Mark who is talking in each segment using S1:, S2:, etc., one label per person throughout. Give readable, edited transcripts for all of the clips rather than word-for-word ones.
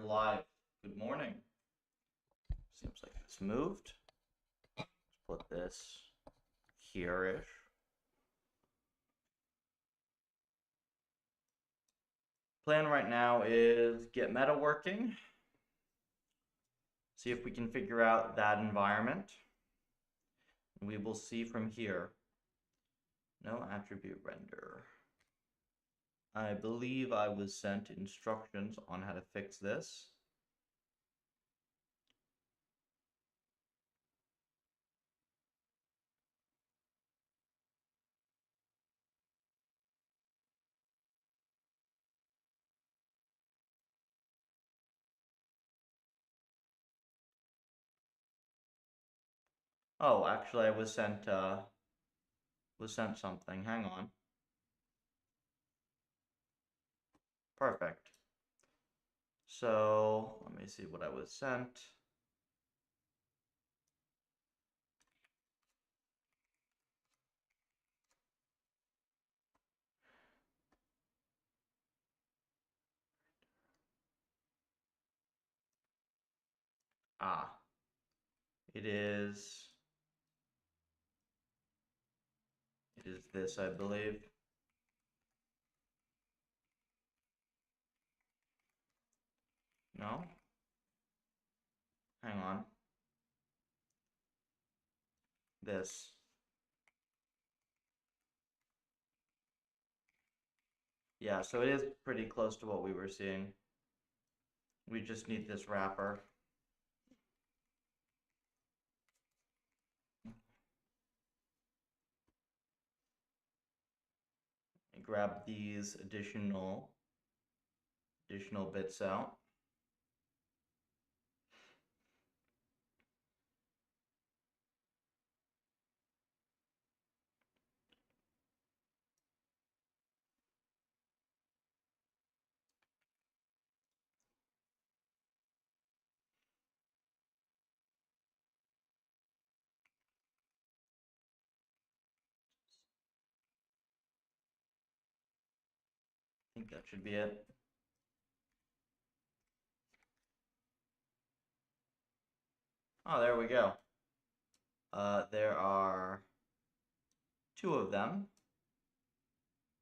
S1: We're live. Good morning. Seems like it's moved. Let's put this here-ish. Plan right now is get meta working. See if we can figure out that environment. We will see from here. No attribute render. I believe I was sent instructions on how to fix this. Oh, actually, I was sent something. Hang on. Perfect. So let me see what I was sent. Ah, it is this, I believe. No? Hang on. This. Yeah, so it is pretty close to what we were seeing. We just need this wrapper. And grab these additional bits out. I think that should be it. Oh, there we go. There are 2 of them,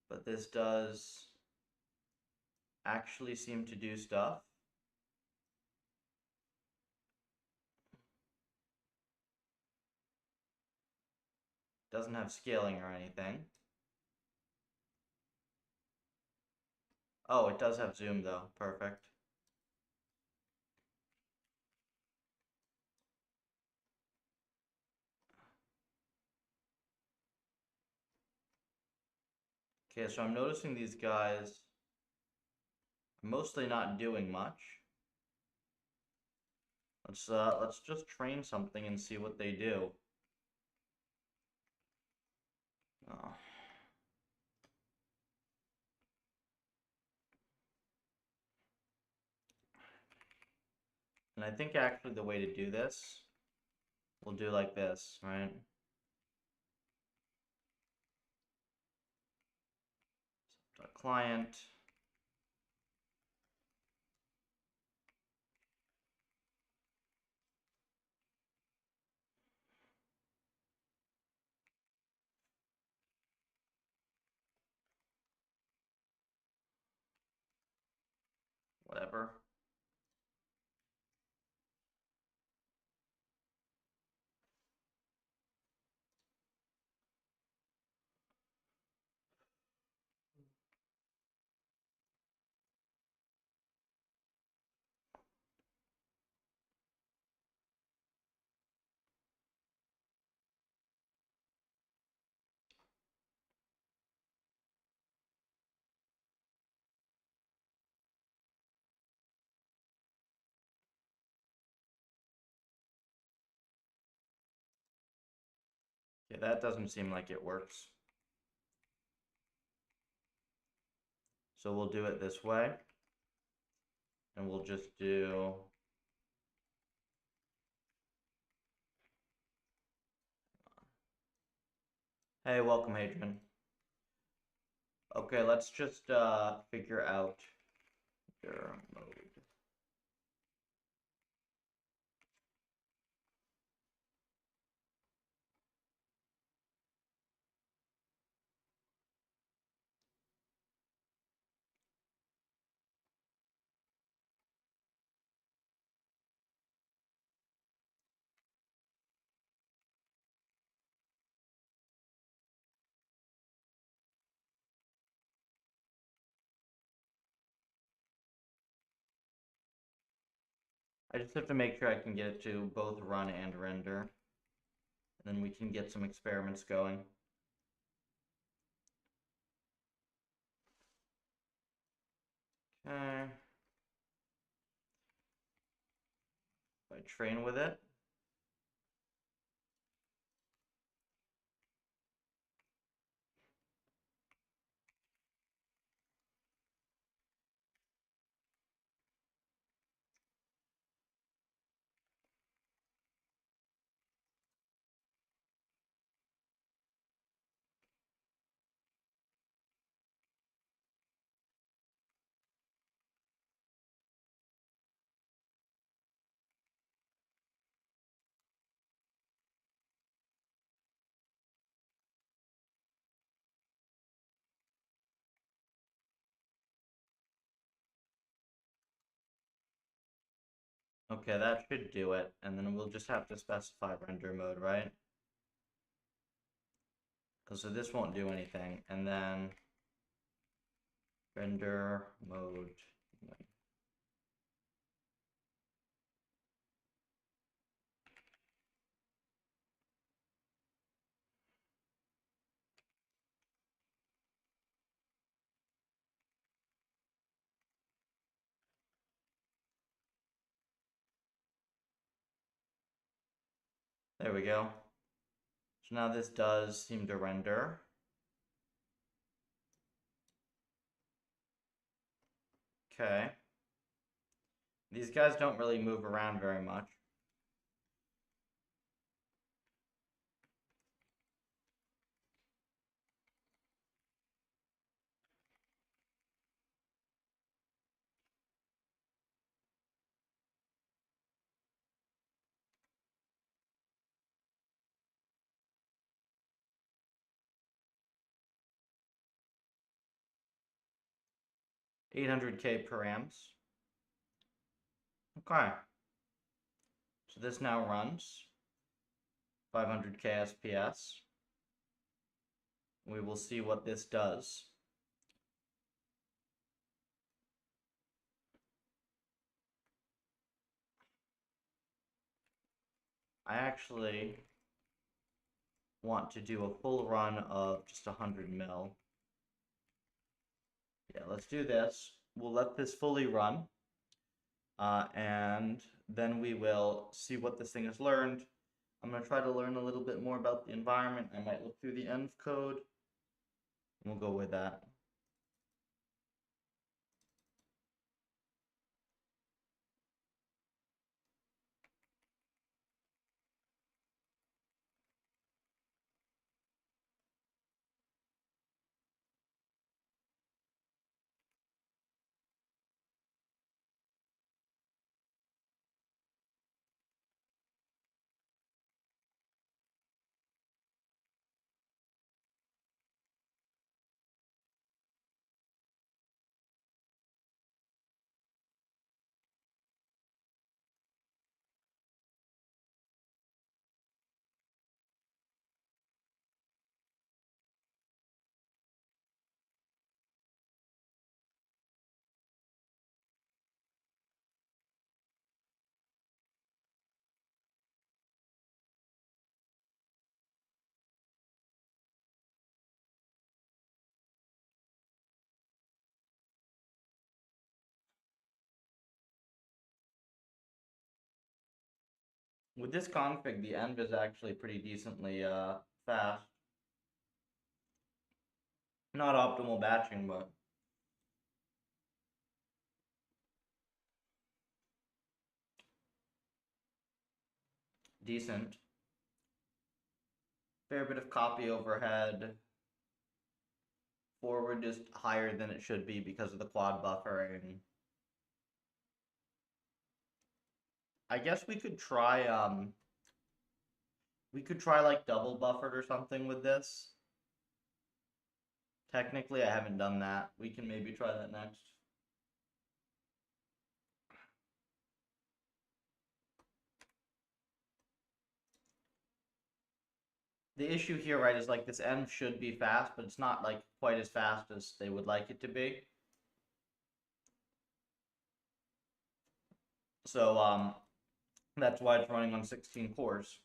S1: but this does actually seem to do stuff. Doesn't have scaling or anything. Oh, it does have zoom though. Perfect. Okay, so I'm noticing these guys are mostly not doing much. Let's just train something and see what they do. Oh. And I think actually the way to do this, we'll do like this, right? Client. Whatever. Yeah, that doesn't seem like it works. So we'll do it this way. And we'll just do... Hey, welcome, Adrian. Okay, let's just figure out your mode. I just have to make sure I can get it to both run and render. And then we can get some experiments going. Okay. If I train with it. Okay, that should do it. And then we'll just have to specify render mode, right? So this won't do anything. And then render mode. There we go. So now this does seem to render. Okay. These guys don't really move around very much. $800K params. Okay. So this now runs 500K SPS. We will see what this does. I actually want to do a full run of just 100 mil. Yeah, let's do this. We'll let this fully run. And then we will see what this thing has learned. I'm going to try to learn a little bit more about the environment. I might look through the env code. And we'll go with that. With this config, the env is actually pretty decently fast. Not optimal batching, but decent. Fair bit of copy overhead. Forward is higher than it should be because of the quad buffering. I guess we could try like double buffered or something with this. Technically, I haven't done that. We can maybe try that next. The issue here, right, is like this env should be fast, but it's not like quite as fast as they would like it to be. So That's why it's running on 16 cores.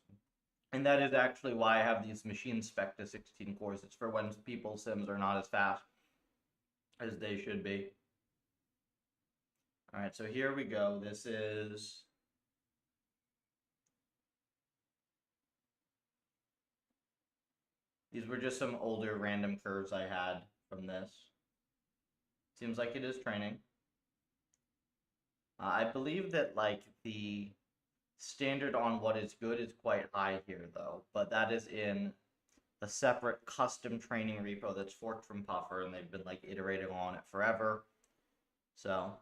S1: And that is actually why I have these machines spec to 16 cores. It's for when people's sims are not as fast as they should be. All right, so here we go. This is these were just some older random curves I had from this. Seems like it is training. I believe that like the standard on what is good is quite high here though, but that is in a separate custom training repo that's forked from Puffer, and they've been like iterating on it forever. So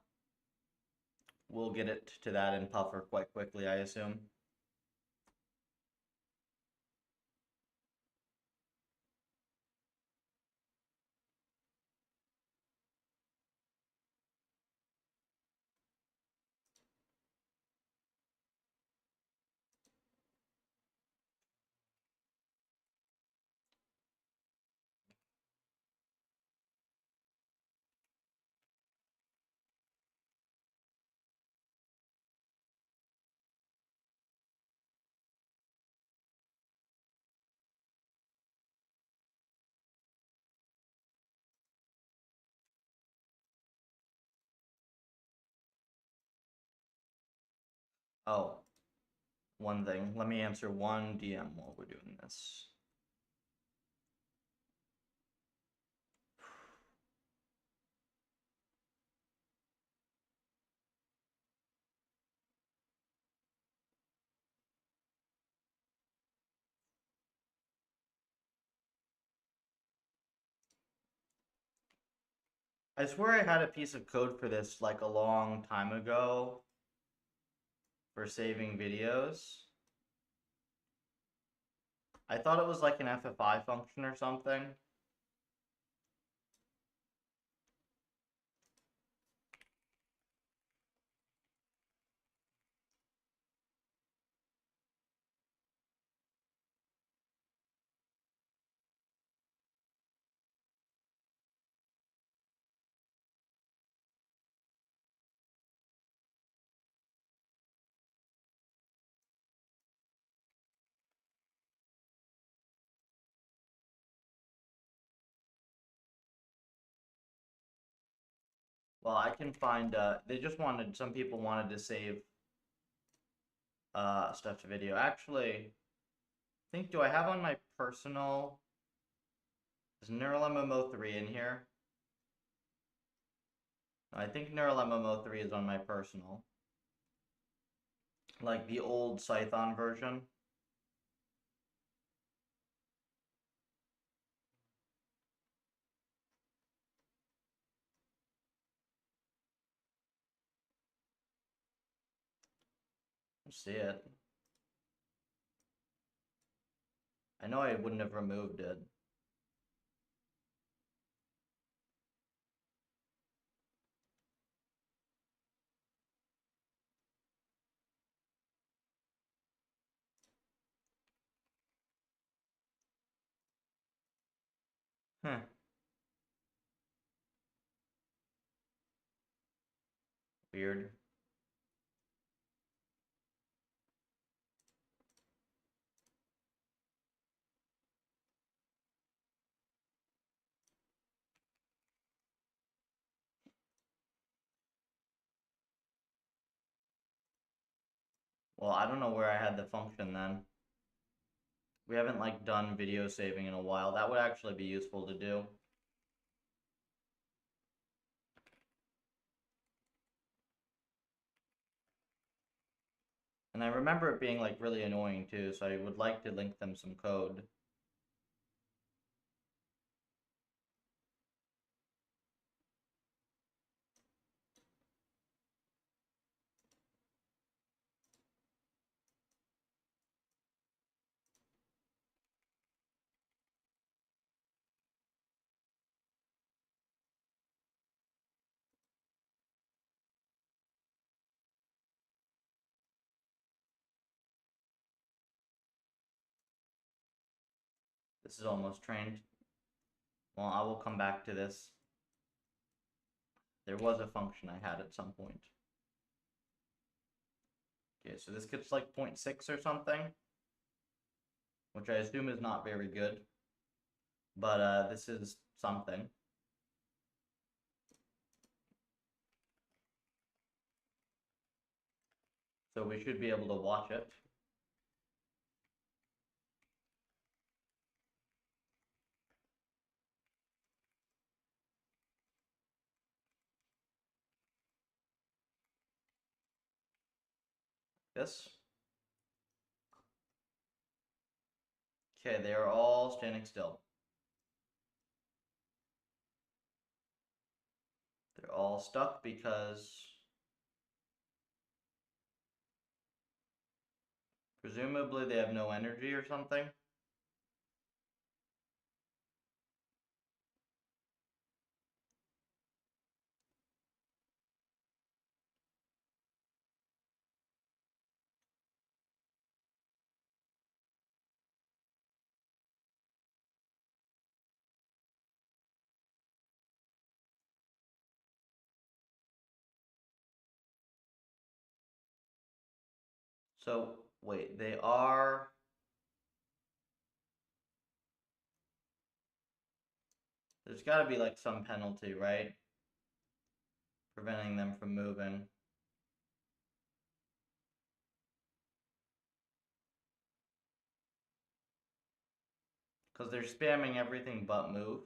S1: we'll get it to that in Puffer quite quickly, I assume. Oh, one thing. Let me answer one DM while we're doing this. I swear I had a piece of code for this like a long time ago for saving videos. I thought it was like an FFI function or something. Well, I can find, they just wanted, some people wanted to save stuff to video. Actually, I think, do I have on my personal, is Neural MMO3 in here? I think Neural MMO3 is on my personal. Like the old Scython version. Let's see it. I know I wouldn't have removed it. Huh. Weird. Well, I don't know where I had the function then. We haven't like done video saving in a while. That would actually be useful to do. And I remember it being like really annoying too, so I would like to link them some code. This is almost trained. Well, I will come back to this. There was a function I had at some point. Okay, so this gets like 0.6 or something, which I assume is not very good, but this is something. So we should be able to watch it. This. Okay, they are all standing still. They're all stuck because presumably they have no energy or something. So, wait, they are... There's got to be like some penalty, right? Preventing them from moving. Because they're spamming everything but move.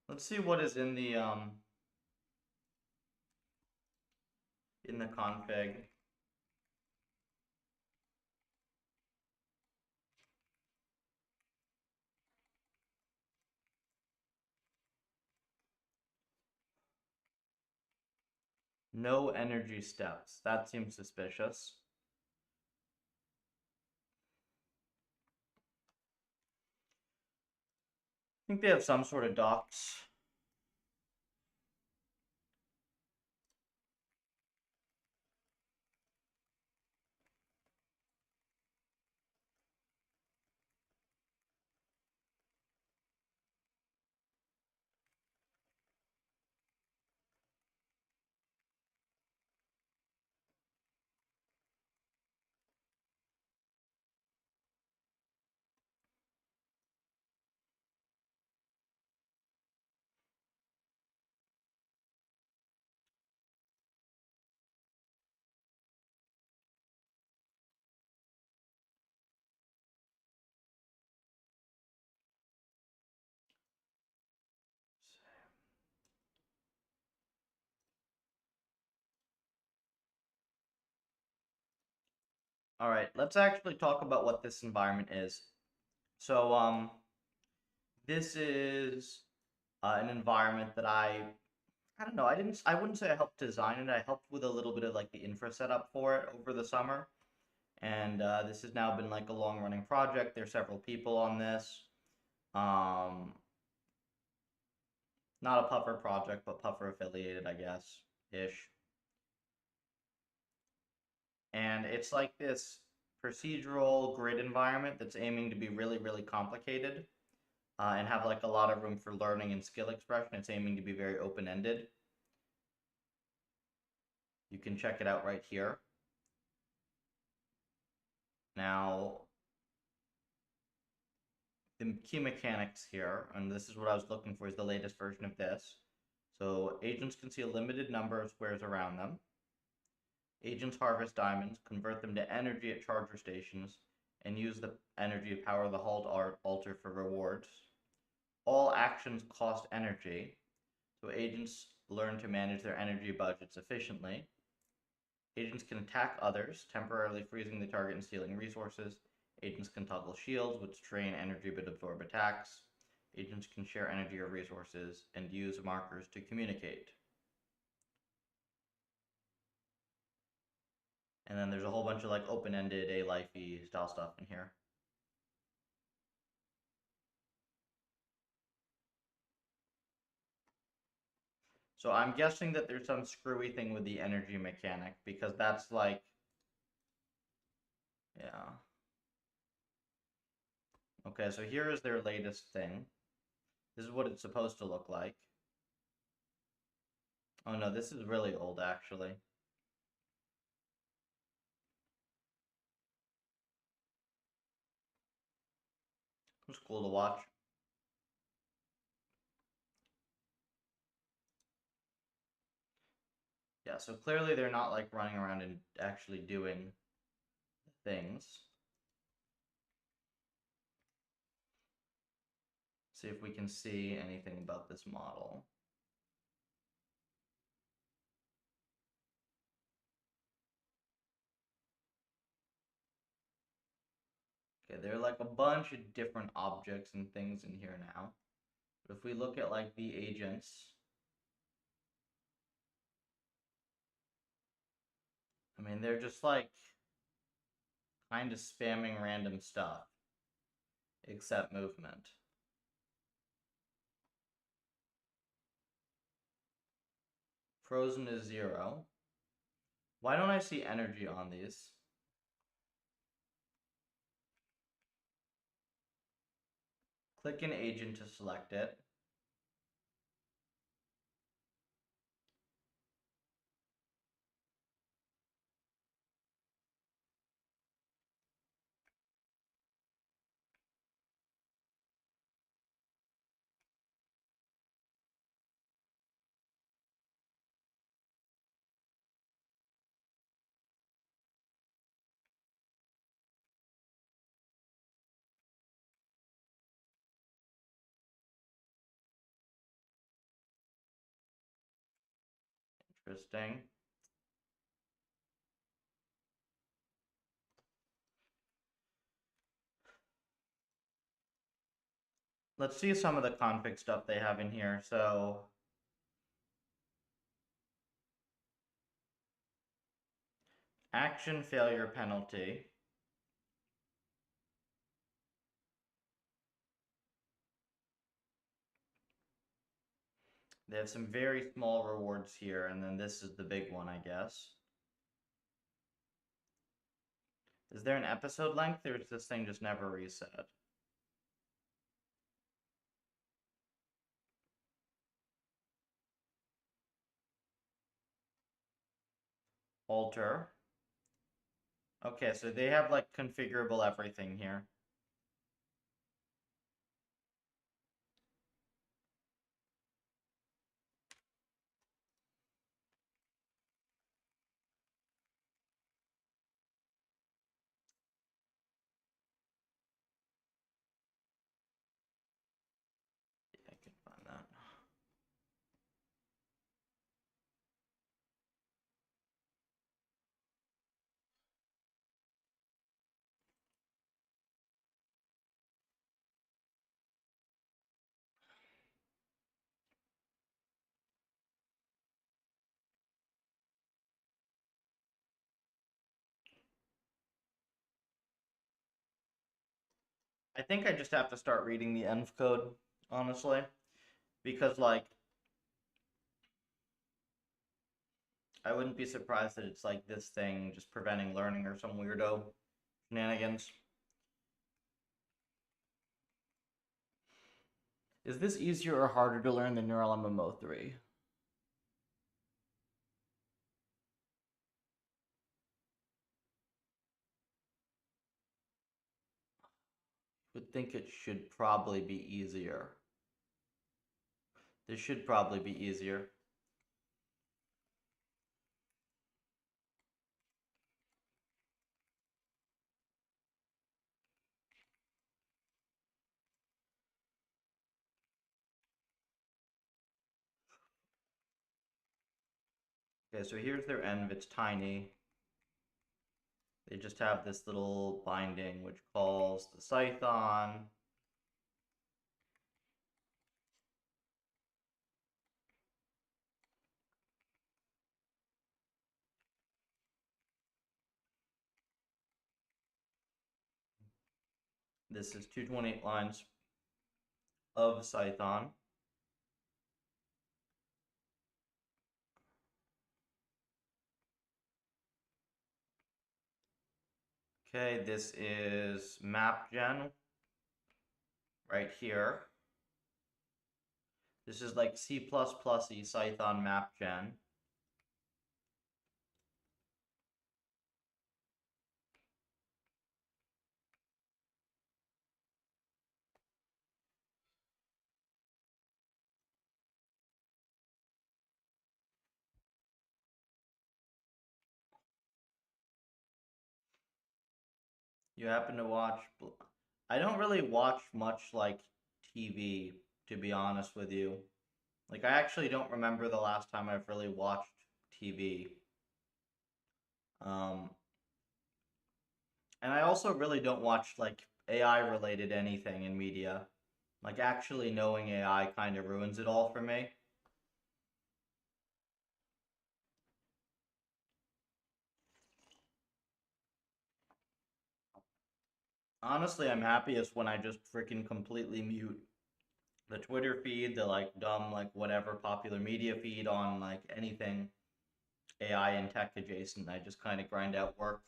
S1: Let's see what is in the config. No energy steps. That seems suspicious. I think they have some sort of docks. All right, let's actually talk about what this environment is. So, this is an environment that I don't know, I wouldn't say I helped design it. I helped with a little bit of like the infra setup for it over the summer. And this has now been like a long running project. There's several people on this. Um, Not a Puffer project, but Puffer affiliated, I guess, ish. And it's like this procedural grid environment that's aiming to be really, really complicated and have like a lot of room for learning and skill expression. It's aiming to be very open-ended. You can check it out right here. Now, the key mechanics here, and this is what I was looking for, is the latest version of this. So agents can see a limited number of squares around them. Agents harvest diamonds, convert them to energy at charger stations, and use the energy to power the halt altar for rewards. All actions cost energy, so agents learn to manage their energy budgets efficiently. Agents can attack others, temporarily freezing the target and stealing resources. Agents can toggle shields, which drain energy but absorb attacks. Agents can share energy or resources and use markers to communicate. And then there's a whole bunch of like open-ended A-lifey style stuff in here. So I'm guessing that there's some screwy thing with the energy mechanic because that's like Yeah. Okay, so here is their latest thing. This is what it's supposed to look like. Oh no, this is really old actually. It's cool to watch. Yeah, so clearly they're not like running around and actually doing things. See if we can see anything about this model. Okay, there are like a bunch of different objects and things in here now. But if we look at like the agents, I mean, they're just like kind of spamming random stuff, except movement. Frozen is 0. Why don't I see energy on these? Click an agent to select it. Interesting. Let's see some of the config stuff they have in here. So action failure penalty. They have some very small rewards here, and then this is the big one, I guess. Is there an episode length, or is this thing just never reset? Alter. Okay, so they have like configurable everything here. I can find that. I think I just have to start reading the env code, honestly, because like I wouldn't be surprised that it's like this thing just preventing learning or some weirdo shenanigans. Is this easier or harder to learn than Neural MMO 3? Would think it should probably be easier. This should probably be easier. Okay, so here's their env. It's tiny. They just have this little binding which calls the Python. This is 228 lines of Python. Okay, this is map gen right here. This is like C++ Python map gen. You happen to watch... I don't really watch much like TV, to be honest with you. Like, I actually don't remember the last time I've really watched TV. Um, and I also really don't watch like AI related anything in media. Like, actually knowing AI kind of ruins it all for me. Honestly, I'm happiest when I just freaking completely mute the Twitter feed, the like dumb, like whatever popular media feed on like anything AI and tech adjacent. I just kind of grind out work.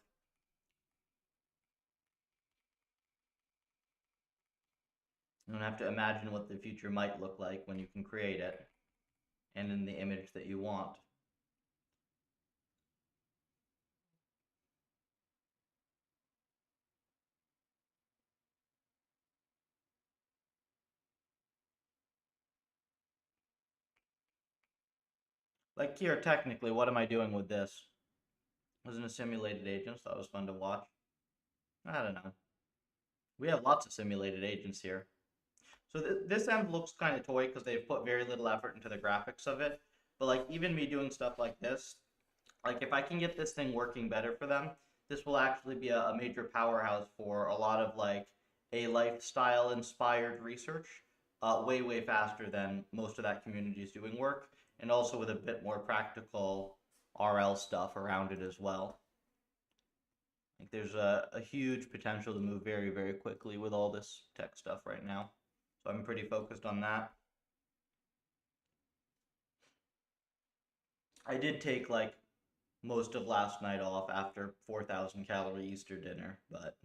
S1: You don't have to imagine what the future might look like when you can create it and in the image that you want. Like here, technically, what am I doing with this? Wasn't a simulated agent, so that was fun to watch. I don't know. We have lots of simulated agents here. So this end looks kind of toy because they've put very little effort into the graphics of it. But like even me doing stuff like this, like if I can get this thing working better for them, this will actually be a major powerhouse for a lot of like a lifestyle inspired research, way faster than most of that community is doing work, and also with a bit more practical RL stuff around it as well. Like there's a huge potential to move very quickly with all this tech stuff right now. So I'm pretty focused on that. I did take like most of last night off after 4,000 calorie Easter dinner, but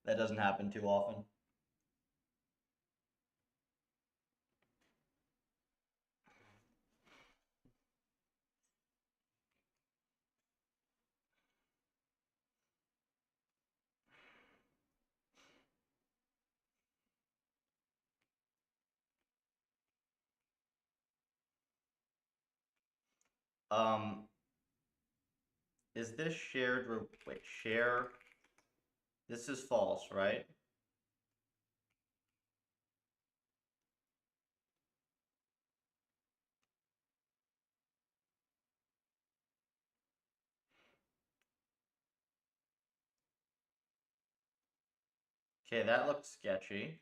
S1: that doesn't happen too often. Um, is this shared? Wait, share. This is false, right? Okay, that looks sketchy.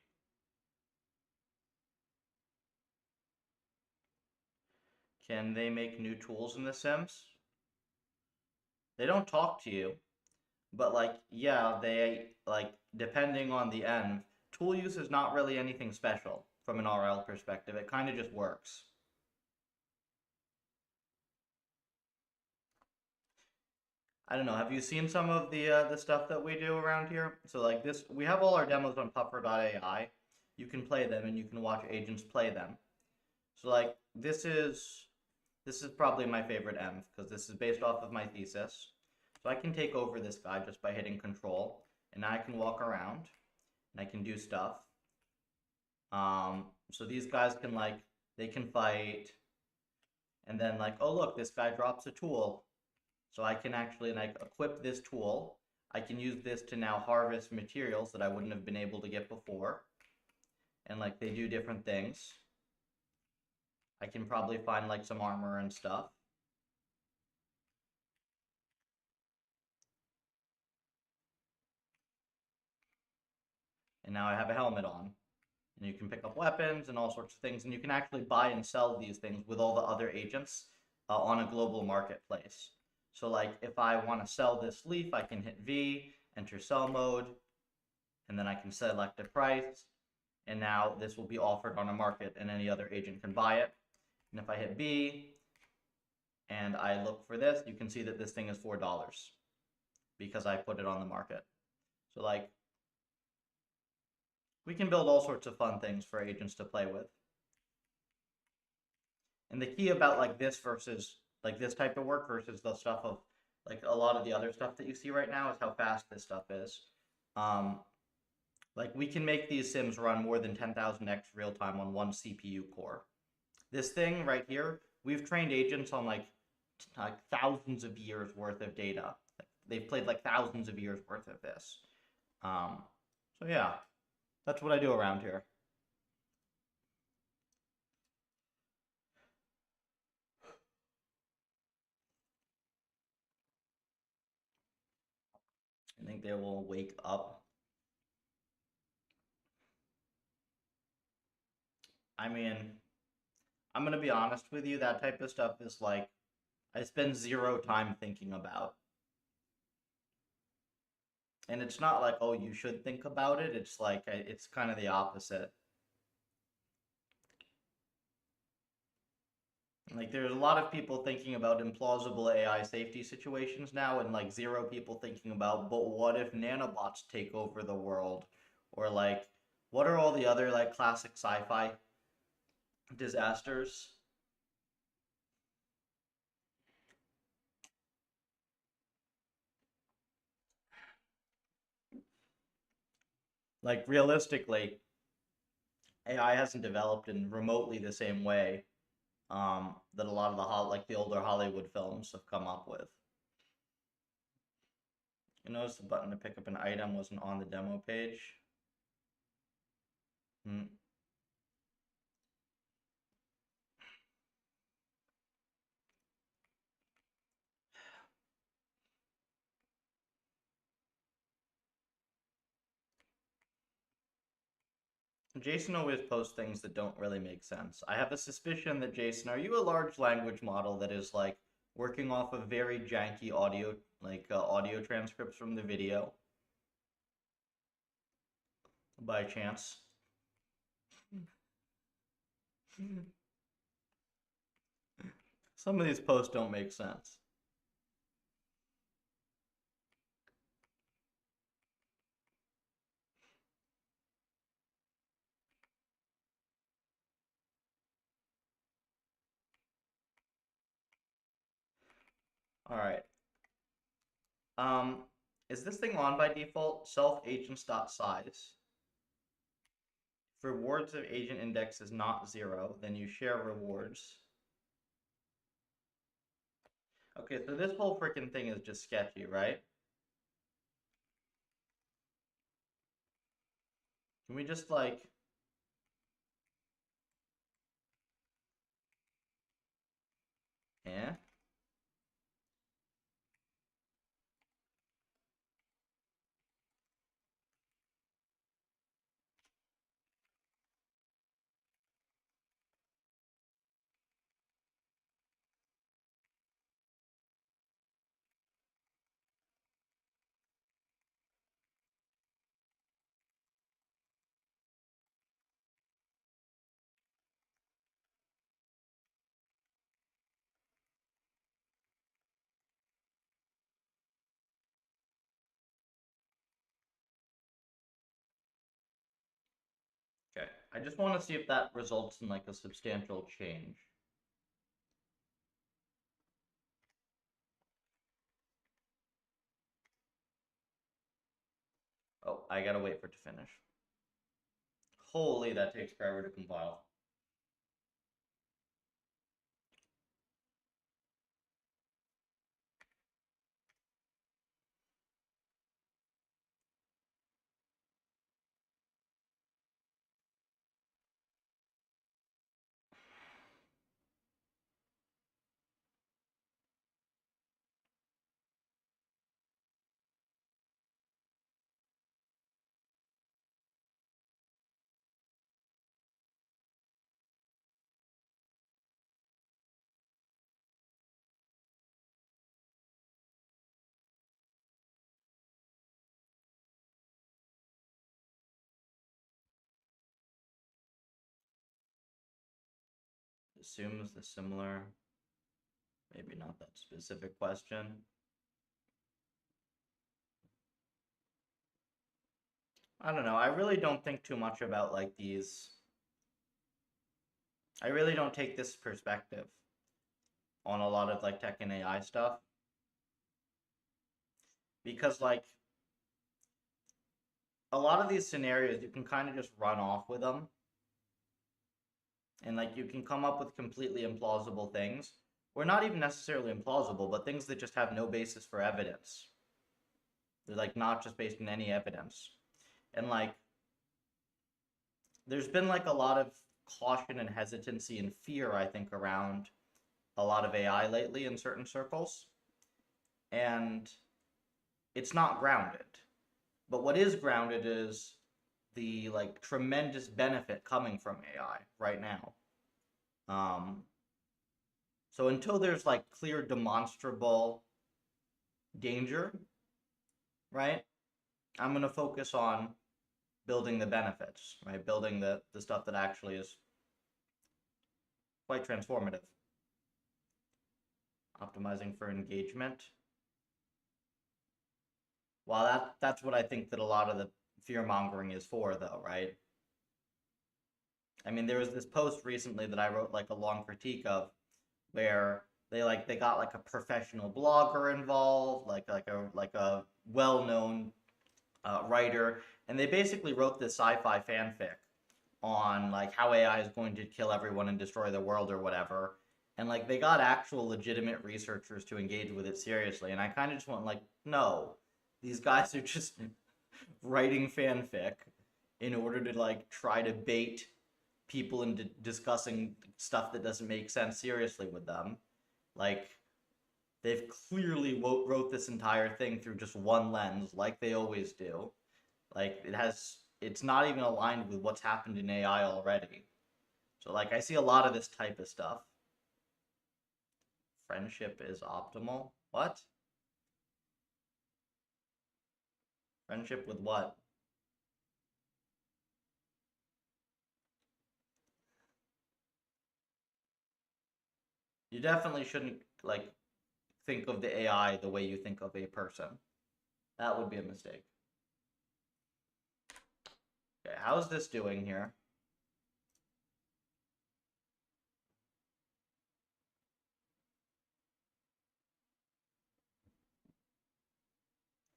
S1: Can they make new tools in The Sims? They don't talk to you, but like, yeah, they like depending on the end, tool use is not really anything special from an RL perspective. It kind of just works. I don't know. Have you seen some of the stuff that we do around here? So like this, we have all our demos on puffer.ai. You can play them and you can watch agents play them. So like this is probably my favorite M because this is based off of my thesis. So I can take over this guy just by hitting control, and now I can walk around and I can do stuff. So these guys can like they can fight, and then like oh look, this guy drops a tool. So I can actually like equip this tool. I can use this to now harvest materials that I wouldn't have been able to get before. And like they do different things. I can probably find like some armor and stuff. And now I have a helmet on. And you can pick up weapons and all sorts of things. And you can actually buy and sell these things with all the other agents on a global marketplace. So like if I want to sell this leaf, I can hit V, enter sell mode, and then I can select a price. And now this will be offered on a market and any other agent can buy it. And if I hit B and I look for this, you can see that this thing is $4. because I put it on the market. So like, we can build all sorts of fun things for agents to play with. And the key about like this versus like this type of work versus the stuff of like a lot of the other stuff that you see right now is how fast this stuff is. Um, like we can make these sims run more than 10,000x real time on one CPU core. This thing right here, we've trained agents on like thousands of years worth of data. They've played like thousands of years worth of this. Um, so yeah, that's what I do around here. I think they will wake up. I mean, I'm gonna be honest with you, that type of stuff is like I spend zero time thinking about. And it's not like, oh, you should think about it. It's like it's kind of the opposite. Like there's a lot of people thinking about implausible AI safety situations now, and like zero people thinking about, but what if nanobots take over the world? Or like, what are all the other like classic sci-fi disasters? Like realistically, AI hasn't developed in remotely the same way that a lot of like the older Hollywood films have come up with. You notice the button to pick up an item wasn't on the demo page. Hmm. Jason always posts things that don't really make sense. I have a suspicion that Jason, are you a large language model that is like working off of very janky audio, like audio transcripts from the video by chance? Some of these posts don't make sense. All right. Um, is this thing on by default? Self agents.size. If rewards of agent index is not 0, then you share rewards. Okay, so this whole freaking thing is just sketchy, right? Can we just like... Eh? Okay, I just want to see if that results in like a substantial change. Oh, I gotta wait for it to finish. Holy, that takes forever to compile. Assumes the similar, maybe not that specific question. I don't know. I really don't think too much about like these. I really don't take this perspective on a lot of like tech and AI stuff because like a lot of these scenarios you can kind of just run off with them and like you can come up with completely implausible things or not even necessarily implausible but things that just have no basis for evidence. They're like not just based on any evidence. And like there's been like a lot of caution and hesitancy and fear I think around a lot of AI lately in certain circles and it's not grounded. But what is grounded is the like tremendous benefit coming from AI right now. Um, so until there's like clear demonstrable danger, right? I'm gonna focus on building the benefits, right? Building the stuff that actually is quite transformative. Optimizing for engagement. Well, that's what I think that a lot of the fear mongering is for, though, right? I mean, there was this post recently that I wrote like a long critique of, where they got like a professional blogger involved, like a well-known writer, and they basically wrote this sci-fi fanfic on like how AI is going to kill everyone and destroy the world or whatever. And like they got actual legitimate researchers to engage with it seriously, and I kind of just went like, no, these guys are just writing fanfic in order to like try to bait people into discussing stuff that doesn't make sense seriously with them. Like they've clearly wrote this entire thing through just one lens, like they always do. Like it's not even aligned with what's happened in AI already. So like I see a lot of this type of stuff. Friendship is optimal. What? Friendship with what? You definitely shouldn't like think of the AI the way you think of a person. That would be a mistake. Okay, how's this doing here?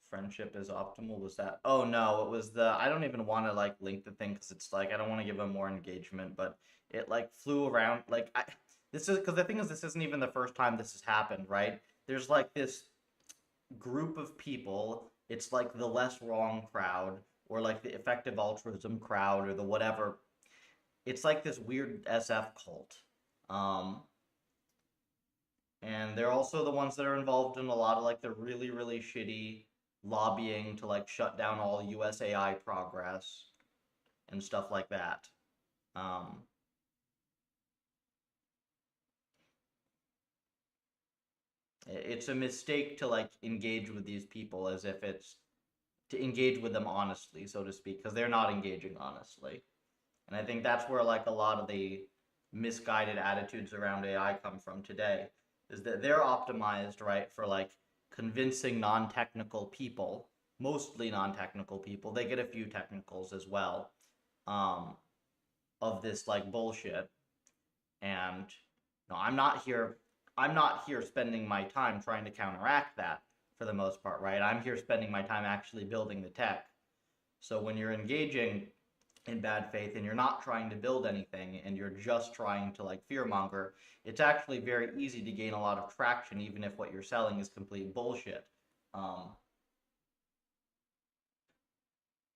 S1: Friendship is optimal. Was that? Oh no, it was the. I don't even want to like link the thing because it's like I don't want to give them more engagement, but it like flew around. Like this is because the thing is this isn't even the first time this has happened, right? There's like this group of people. It's like the less wrong crowd or like the effective altruism crowd or the whatever. It's like this weird SF cult. Um, and they're also the ones that are involved in a lot of like the really really shitty lobbying to like shut down all USAI progress and stuff like that. Um, it's a mistake to like engage with these people as if it's to engage with them honestly, so to speak, because they're not engaging honestly. And I think that's where like a lot of the misguided attitudes around AI come from today, is that they're optimized, right, for like convincing non-technical people, mostly non-technical people. They get a few technicals as well, um, of this like bullshit. And no, I'm not here spending my time trying to counteract that for the most part, right? I'm here spending my time actually building the tech. So when you're engaging in bad faith and you're not trying to build anything and you're just trying to like fearmonger, it's actually very easy to gain a lot of traction even if what you're selling is complete bullshit. Um,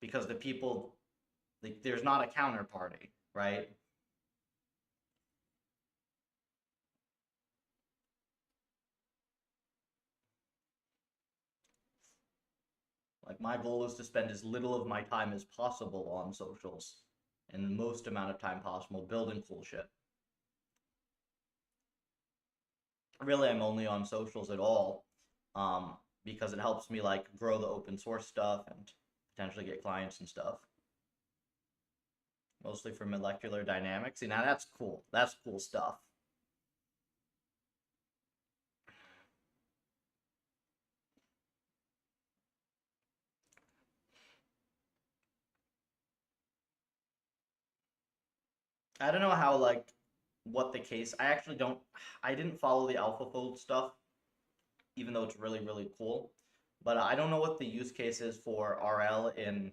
S1: because the people, like, there's not a counterparty, right? Like my goal is to spend as little of my time as possible on socials and the most amount of time possible building cool shit. Really, I'm only on socials at all, because it helps me like grow the open source stuff and potentially get clients and stuff. Mostly for molecular dynamics. See, now that's cool. That's cool stuff. I don't know how, like, what the case. I didn't follow the AlphaFold stuff, even though it's really, really cool. But I don't know what the use case is for RL in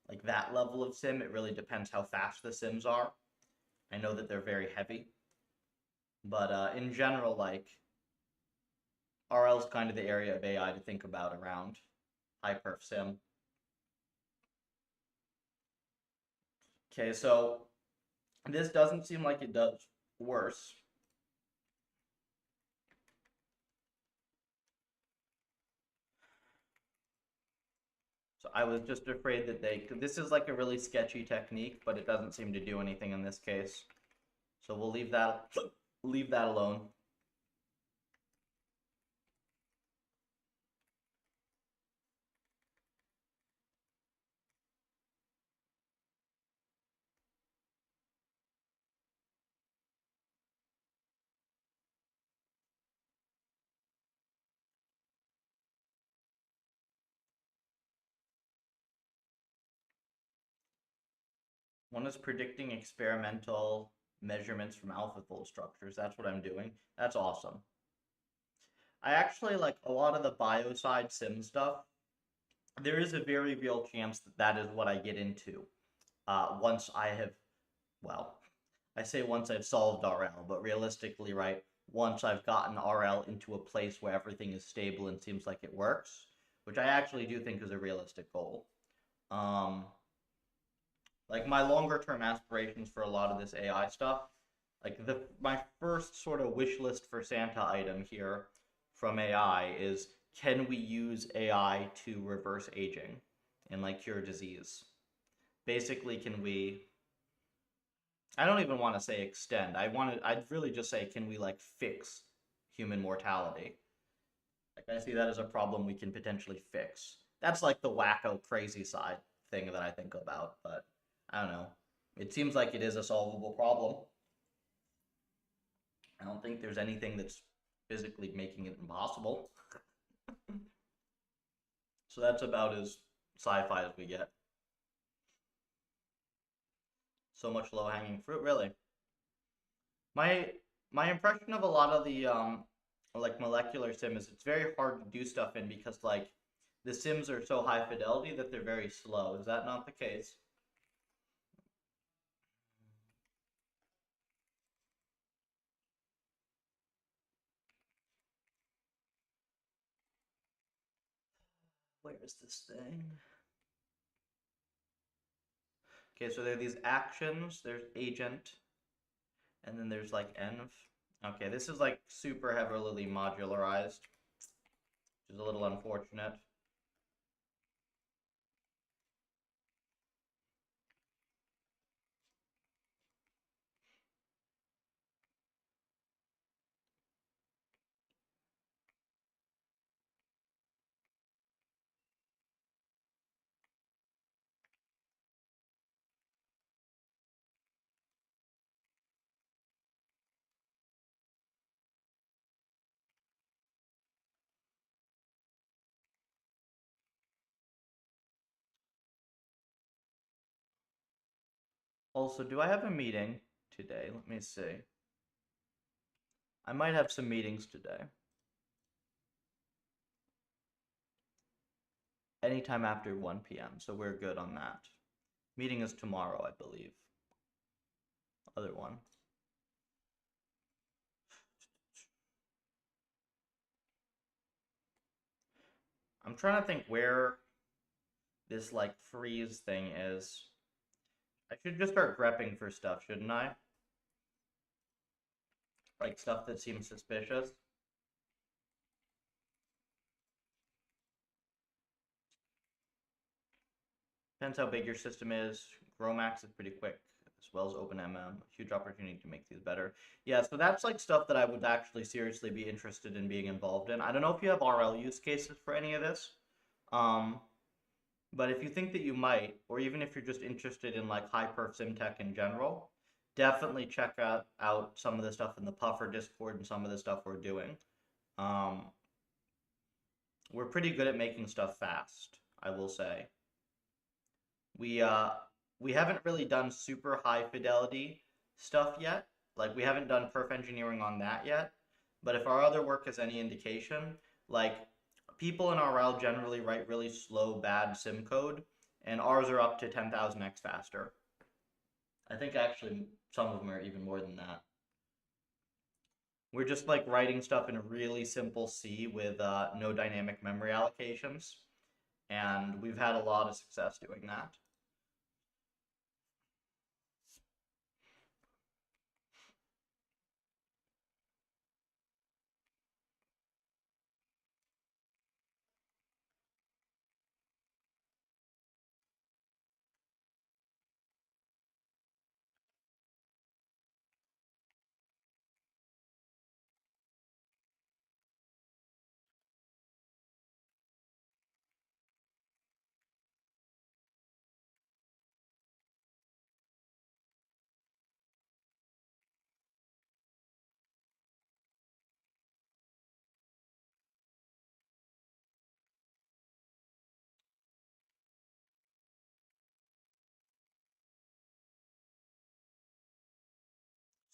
S1: like that level of sim. It really depends how fast the sims are. I know that they're very heavy, but in general, like RL is kind of the area of AI to think about around hyperf sim. Okay, so this doesn't seem like it does worse. So I was just afraid that this is like a really sketchy technique, but it doesn't seem to do anything in this case. So we'll leave that alone. One is predicting experimental measurements from AlphaFold structures. That's what I'm doing. That's awesome. I actually like a lot of the bioside sim stuff. There is a very real chance that that is what I get into once I have, well, I say once I've solved RL, but realistically, right, once I've gotten RL into a place where everything is stable and seems like it works, which I actually do think is a realistic goal. Um, like my longer term aspirations for a lot of this AI stuff, like my first sort of wish list for Santa item here from AI is, can we use AI to reverse aging and like cure disease? Basically, can we, I don't even want to say extend. I'd really just say, can we like fix human mortality? Like I see that as a problem we can potentially fix. That's like the wacko crazy side thing that I think about, but I don't know. It seems like it is a solvable problem. I don't think there's anything that's physically making it impossible. So that's about as sci-fi as we get. So much low-hanging fruit, really. My my impression of a lot of the like molecular sim is it's very hard to do stuff in because like the sims are so high fidelity that they're very slow. Is that not the case? Where is this thing? Okay, so there are these actions, there's agent, and then there's like env. Okay, this is like super heavily modularized, which is a little unfortunate. Also, do I have a meeting today? Let me see. I might have some meetings today. Anytime after 1 p.m., so we're good on that. Meeting is tomorrow, I believe. Other one. I'm trying to think where this like freeze thing is. I should just start grepping for stuff, shouldn't I? Like stuff that seems suspicious. Depends how big your system is. GrowMax is pretty quick, as well as OpenMM. Huge opportunity to make these better. Yeah, so that's like stuff that I would actually seriously be interested in being involved in. I don't know if you have RL use cases for any of this. Um, but if you think that you might, or even if you're just interested in like hyper simtech in general, definitely check out some of the stuff in the Puffer Discord and some of the stuff we're doing. Um, we're pretty good at making stuff fast, I will say. We we haven't really done super high fidelity stuff yet. Like we haven't done perf engineering on that yet. But if our other work is any indication, like people in RL generally write really slow, bad sim code, and ours are up to 10,000x faster. I think actually some of them are even more than that. We're just like writing stuff in a really simple C with no dynamic memory allocations, and we've had a lot of success doing that.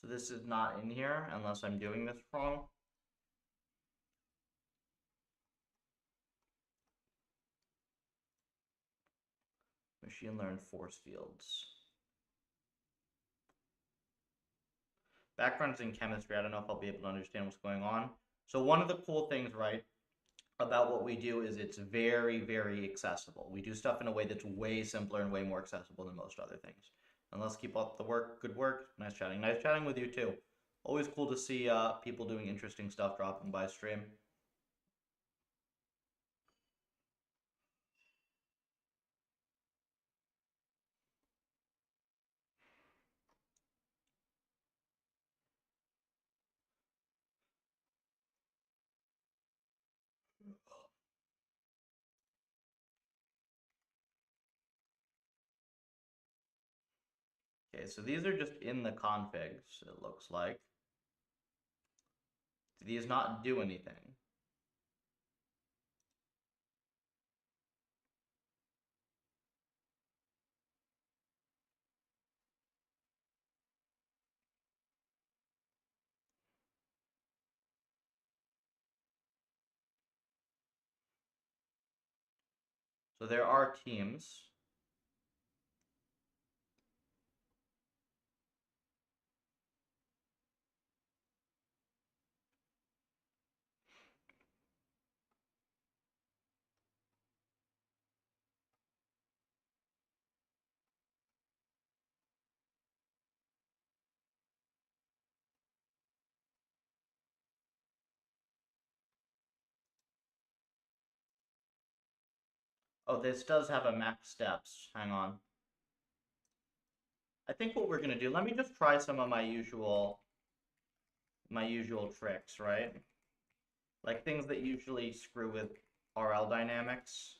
S1: So this is not in here unless I'm doing this wrong. Machine learned force fields. Backgrounds in chemistry, I don't know if I'll be able to understand what's going on. So one of the cool things, right, about what we do is it's very, very accessible. We do stuff in a way that's way simpler and way more accessible than most other things. And let's keep up the work. Good work. Nice chatting. Nice chatting with you too. Always cool to see people doing interesting stuff dropping by stream. Okay, so these are just in the configs, it looks like. Do these not do anything? So there are teams. Oh, this does have a max steps. Hang on. I think what we're gonna do, let me just try some of my usual tricks, right? Like things that usually screw with RL dynamics.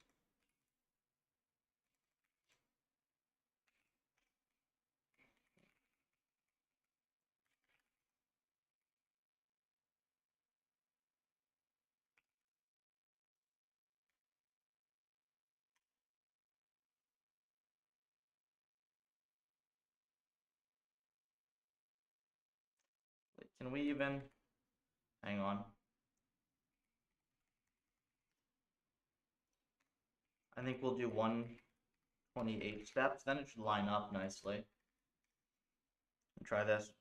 S1: Wait, can we even, hang on. I think we'll do 128 steps, then it should line up nicely. Try this.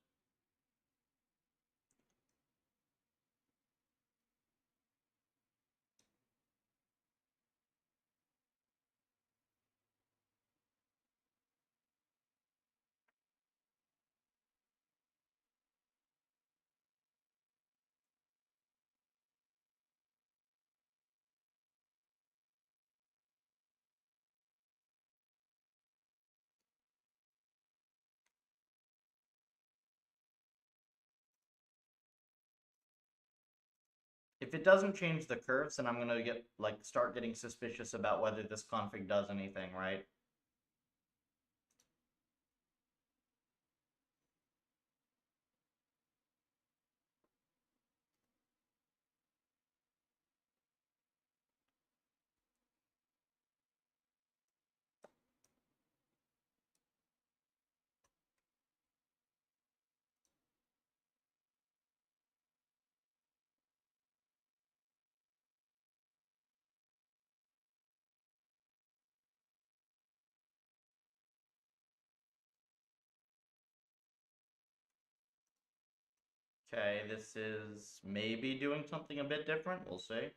S1: If it doesn't change the curves, then I'm gonna start getting suspicious about whether this config does anything, right? Okay, this is maybe doing something a bit different. We'll see.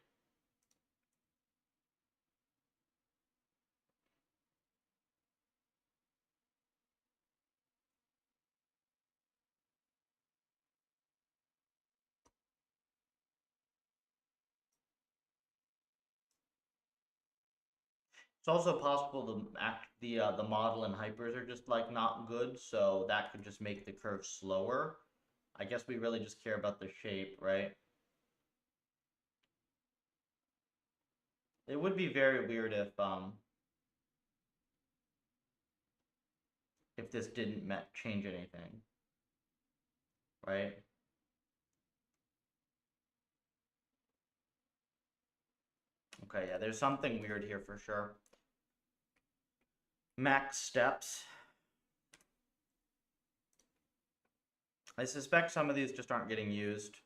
S1: It's also possible the model and hypers are just like not good, so that could just make the curve slower. I guess we really just care about the shape, right? It would be very weird if this didn't change anything, right? Okay, yeah, there's something weird here for sure. Max steps. I suspect some of these just aren't getting used.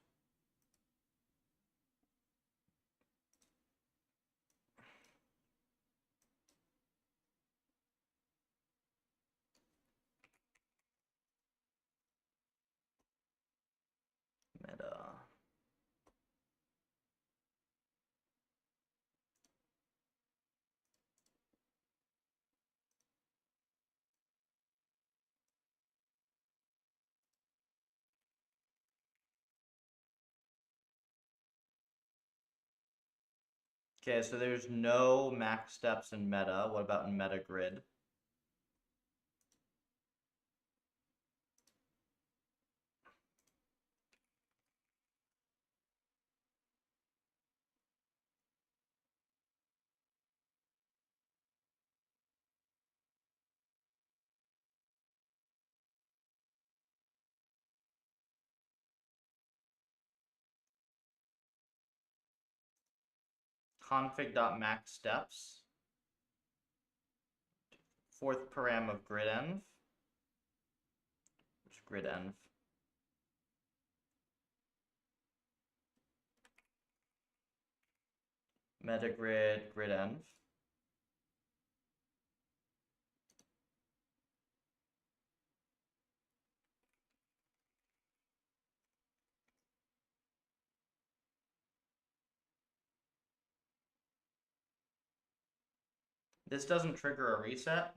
S1: Meta. Okay, so there's no max steps in meta. What about in meta grid? Config.max steps. Fourth param of grid.env. Which grid.env? Metagrid, grid.env. This doesn't trigger a reset.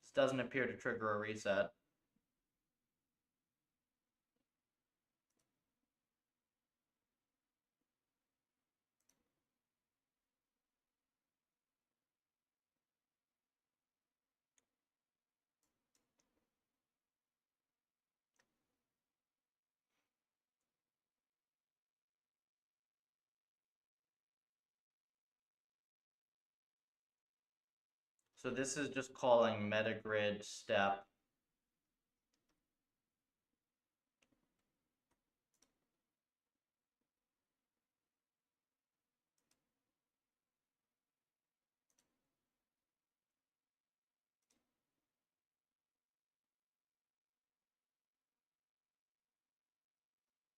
S1: This doesn't appear to trigger a reset. So this is just calling metagrid step.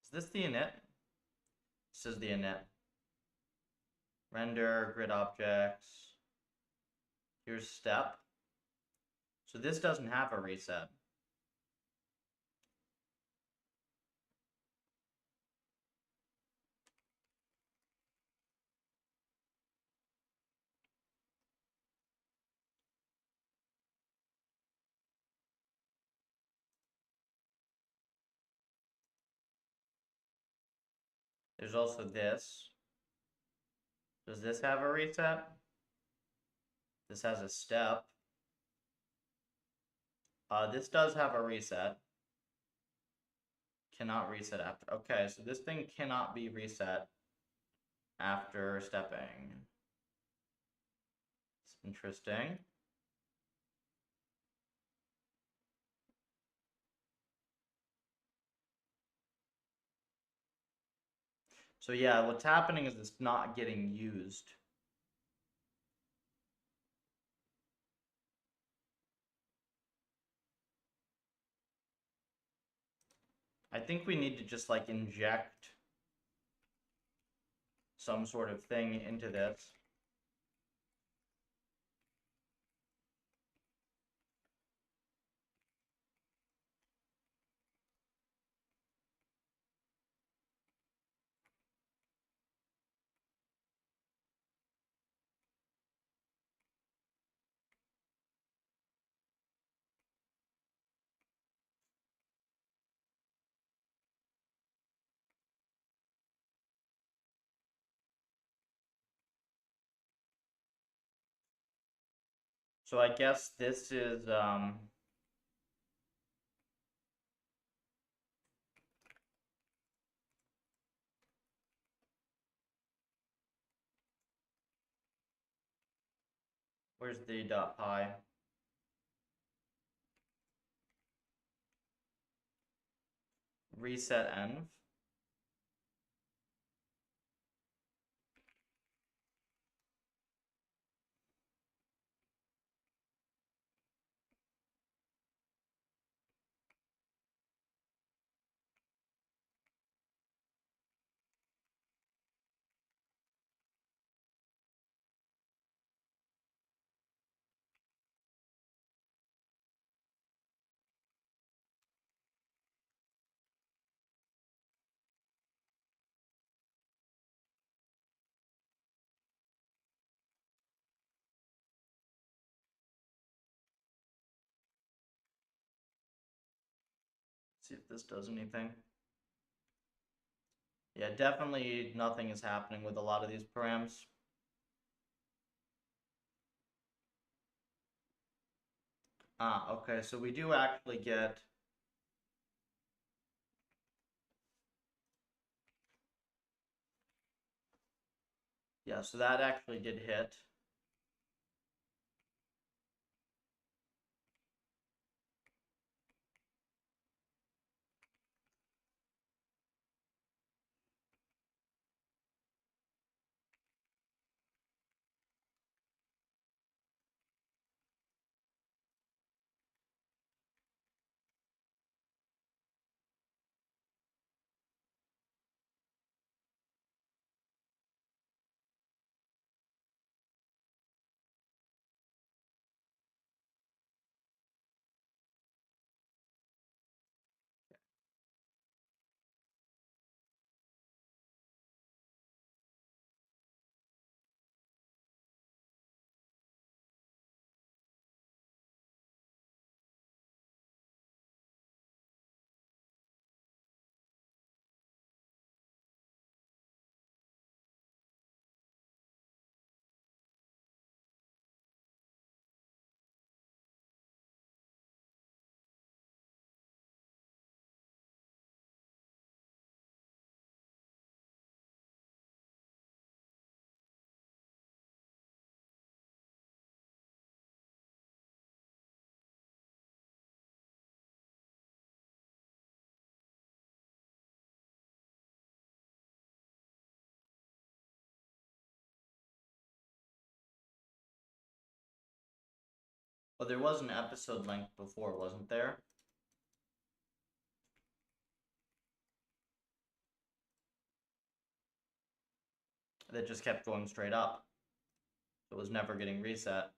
S1: Is this the init? This is the init. Render, grid objects. Here's step. So this doesn't have a reset. There's also this. Does this have a reset? This has a step. This does have a reset. Cannot reset after. Okay, so this thing cannot be reset after stepping. It's interesting. So yeah, what's happening is it's not getting used. I think we need to just like inject some sort of thing into this. So I guess this is, where's the .pi? Reset env. See if this does anything. Yeah, definitely nothing is happening with a lot of these params. Okay, so we do actually get yeah, so that actually did hit. Well, there was an episode length before, wasn't there? That just kept going straight up. It was never getting reset.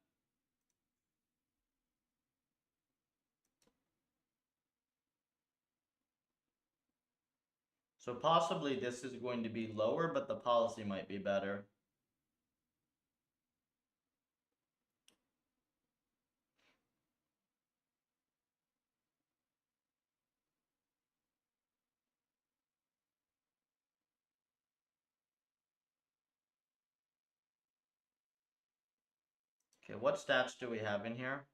S1: So possibly this is going to be lower, but the policy might be better. Okay, what stats do we have in here?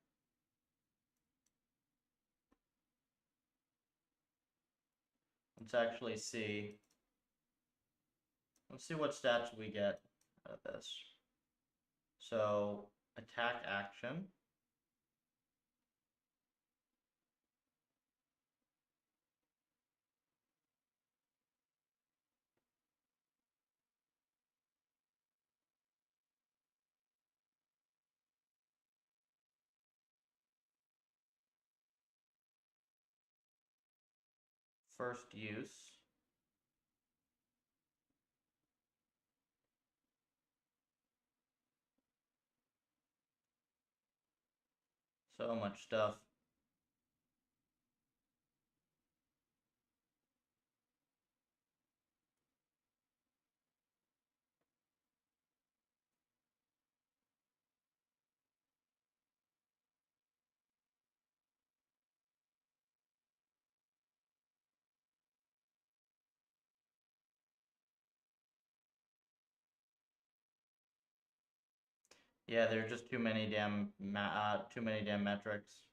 S1: Let's actually see. Let's see what stats we get out of this. So, attack action. First use. So much stuff. Yeah, there are just too many damn metrics.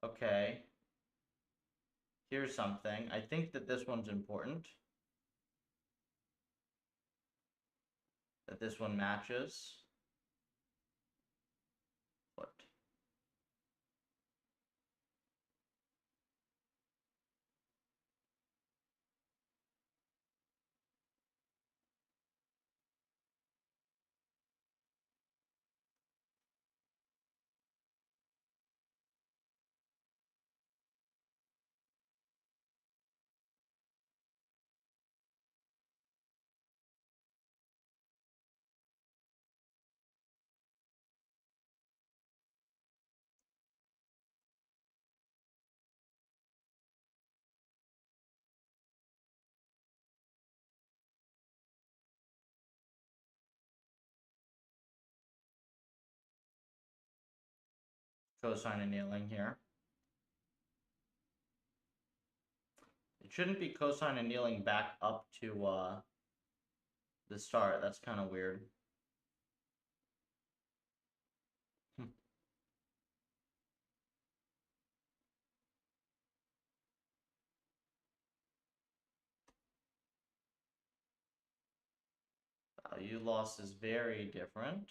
S1: Okay. Here's something. I think that this one's important. That this one matches. What? Cosine annealing here. It shouldn't be cosine annealing back up to the start. That's kind of weird. Value loss is very different.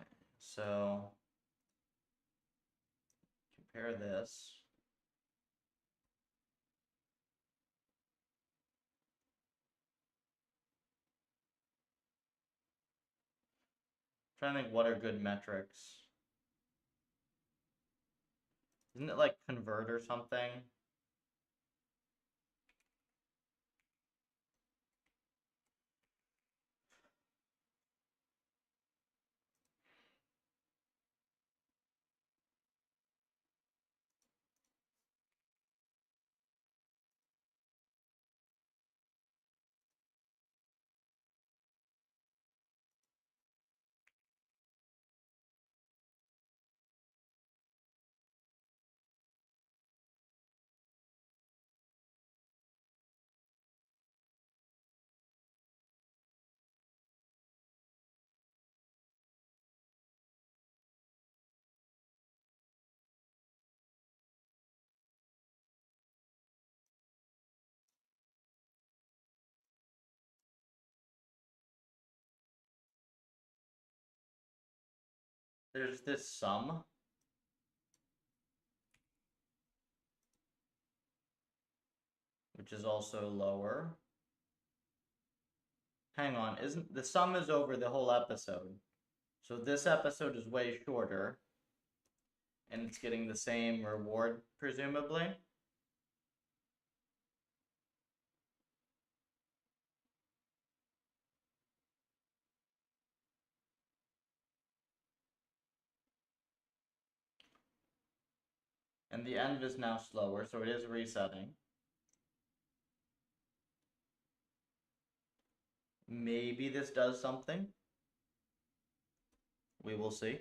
S1: Okay, so compare this. Trying to think what are good metrics. Isn't it like convert or something? There's this sum. Which is also lower. Hang on, isn't the sum is over the whole episode? So this episode is way shorter. And it's getting the same reward, presumably. And the end is now slower, so it is resetting. Maybe this does something. We will see.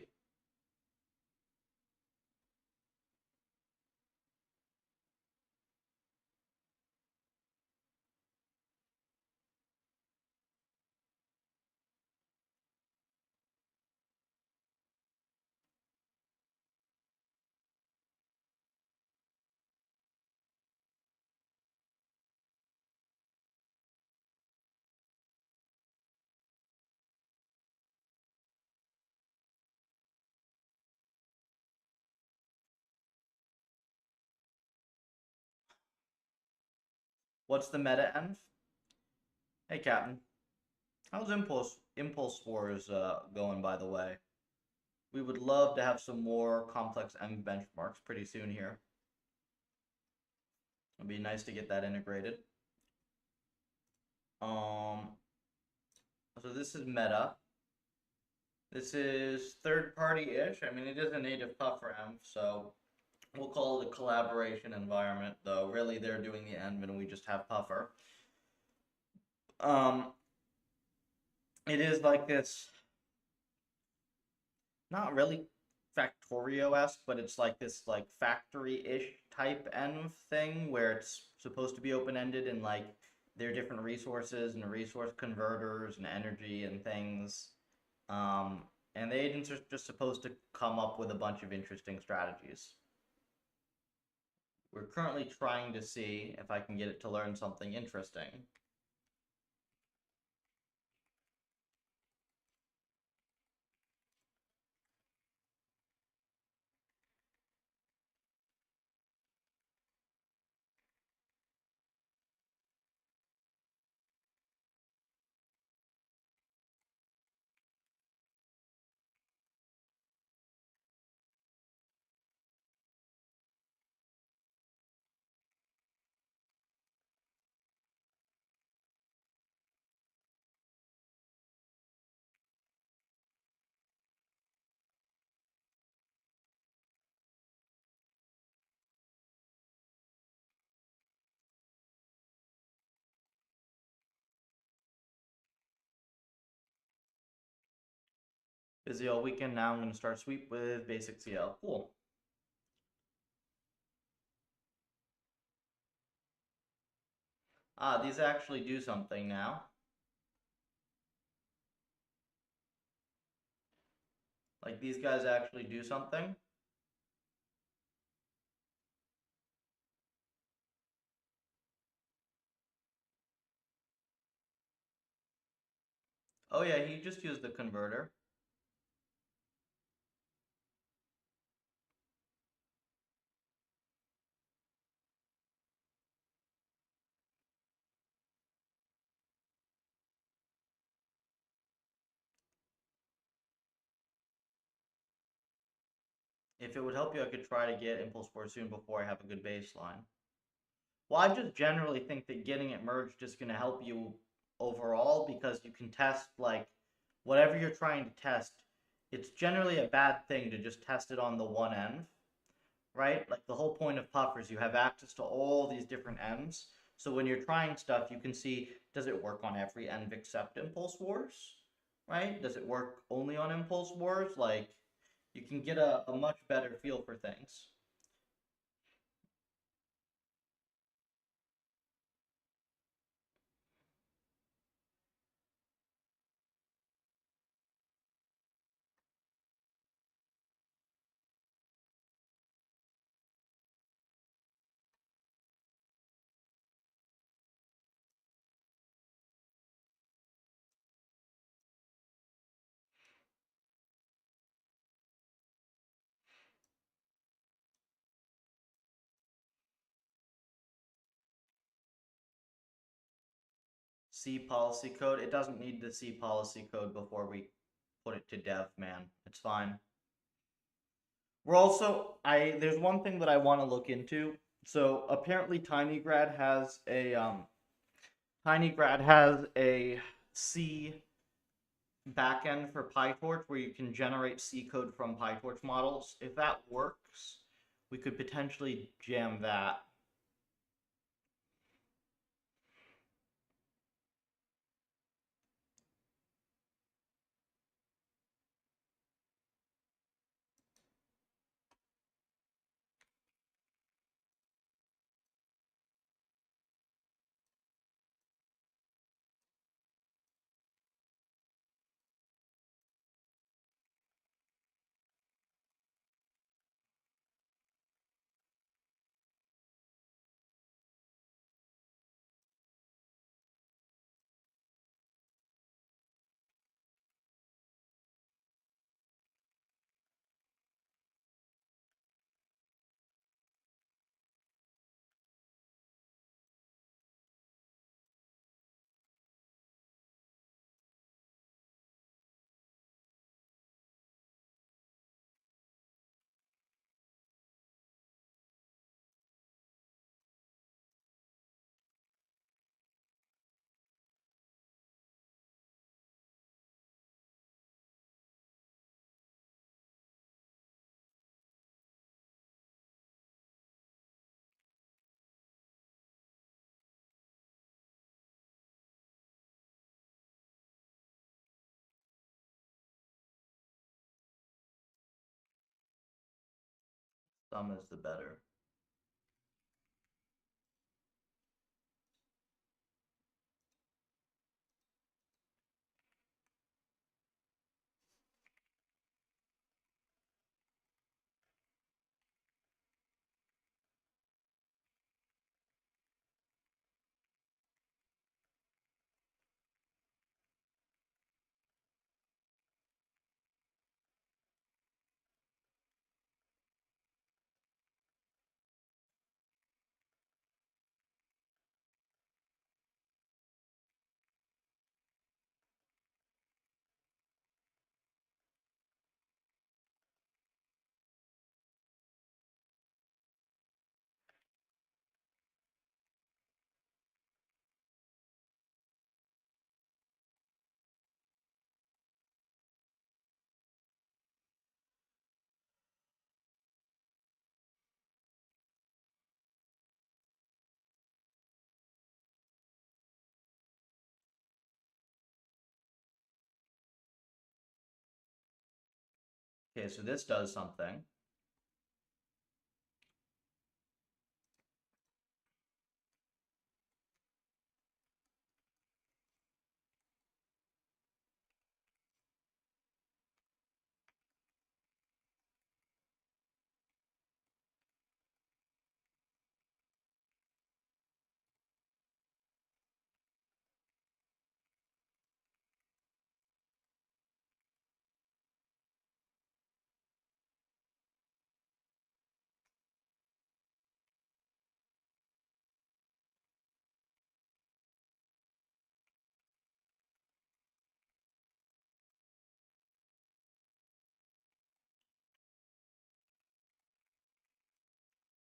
S1: What's the meta env? Hey, Captain. How's Impulse Wars going, by the way? We would love to have some more complex env benchmarks pretty soon here. It'd be nice to get that integrated. So this is meta. This is third party-ish. I mean, it is a native PufferM, so we'll call it a collaboration environment, though really they're doing the env and we just have Puffer. Um, it is like this, not really Factorio-esque, but it's like this like factory-ish type env thing where it's supposed to be open-ended and like there are different resources and resource converters and energy and things. Um, and the agents are just supposed to come up with a bunch of interesting strategies. We're currently trying to see if I can get it to learn something interesting. Busy all weekend. Now I'm going to start sweep with basic CL. Cool. Ah, these actually do something now. Like these guys actually do something. Oh yeah, he just used the converter. If it would help you, I could try to get Impulse Force soon before I have a good baseline. Well, I just generally think that getting it merged is going to help you overall because you can test, like, whatever you're trying to test. It's generally a bad thing to just test it on the one end, right? Like, the whole point of puffers, you have access to all these different ends. So when you're trying stuff, you can see, does it work on every end except Impulse Wars, right? Does it work only on Impulse Wars? Like, you can get a much better feel for things. C policy code. It doesn't need the C policy code before we put it to dev, man. It's fine. We're also there's one thing that I want to look into. So apparently TinyGrad has a C backend for PyTorch where you can generate C code from PyTorch models. If that works, we could potentially jam that. Some is the better. Okay, so this does something.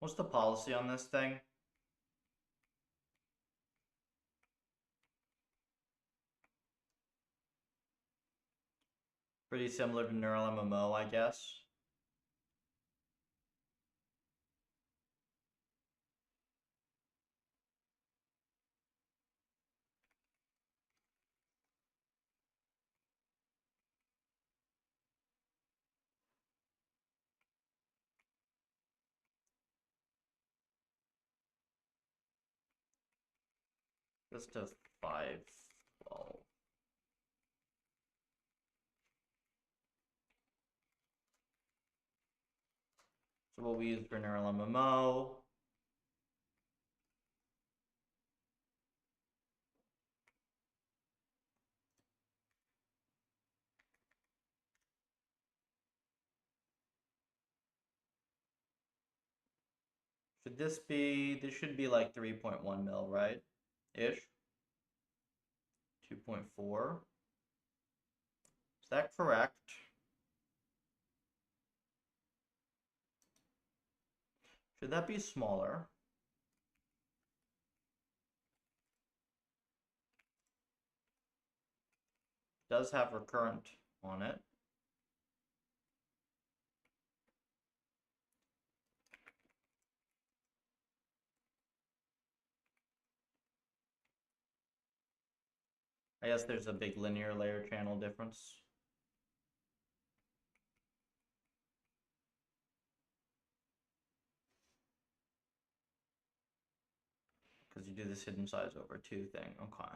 S1: What's the policy on this thing? Pretty similar to neural MMO, I guess. Just to 512. So what we use for neural MMO. Should this should be like 3.1 mil, right? Ish. 2.4. Is that correct? Should that be smaller? It does have recurrent on it. I guess there's a big linear layer channel difference. Because you do this hidden size over 2 thing. Okay.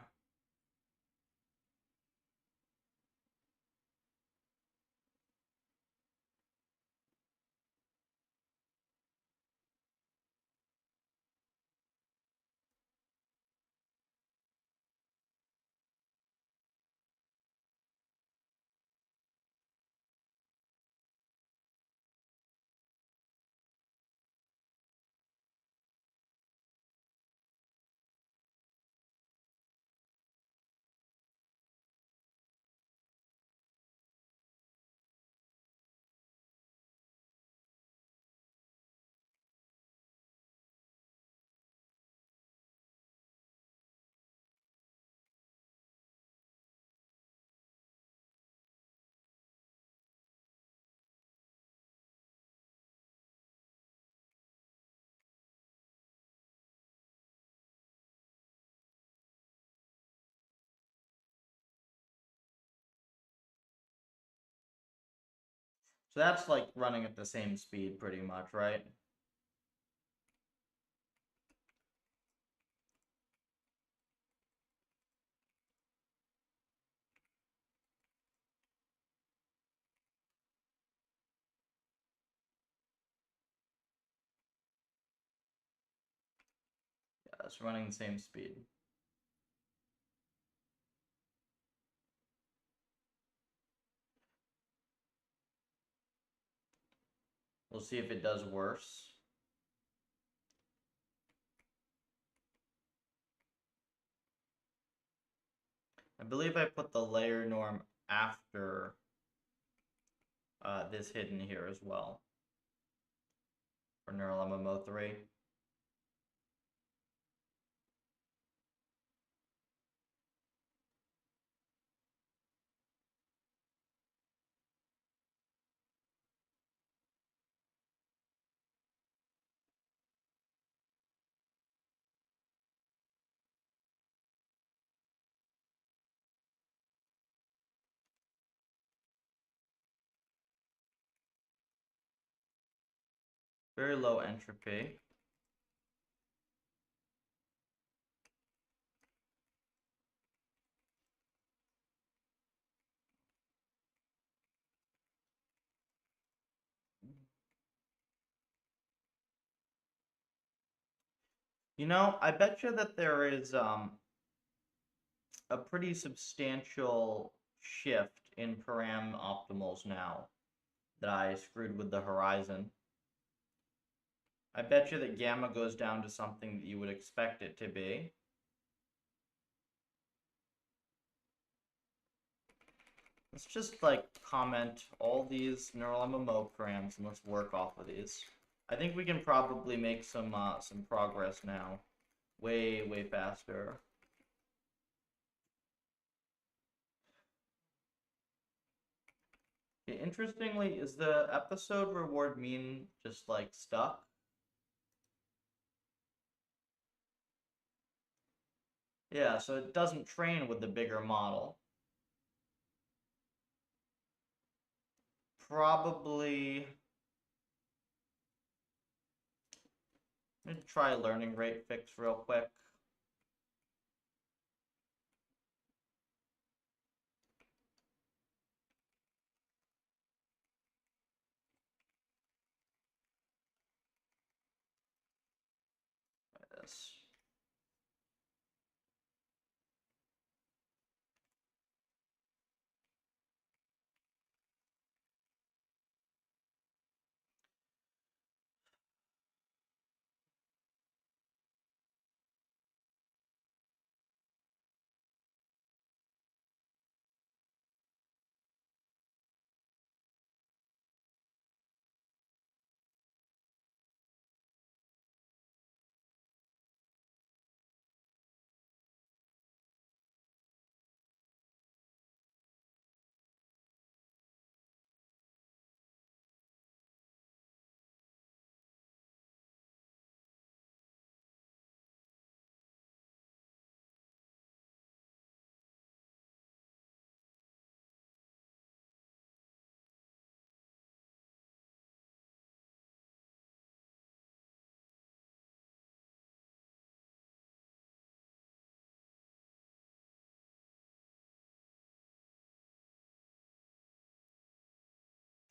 S1: So that's like running at the same speed pretty much, right? it's running the same speed. We'll see if it does worse. I believe I put the layer norm after this hidden here as well for neural MMO 3. Very low entropy. You know, I bet you that there is a pretty substantial shift in param optimals now that I screwed with the horizon. I bet you that gamma goes down to something that you would expect it to be. Let's just like comment all these neural MMO params and let's work off of these. I think we can probably make some progress now. Way faster. Okay, interestingly, is the episode reward mean just like stuck? Yeah, so it doesn't train with the bigger model. Probably. Let me try learning rate fix real quick. Try this.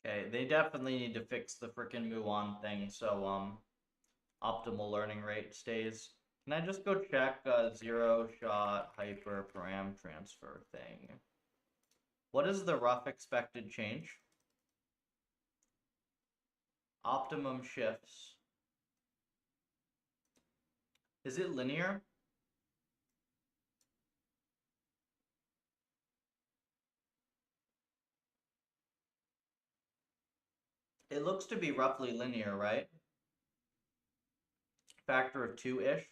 S1: Okay, they definitely need to fix the frickin' muon thing so optimal learning rate stays. Can I just go check zero shot hyper param transfer thing? What is the rough expected change? Optimum shifts. Is it linear? It looks to be roughly linear, right? Factor of 2-ish.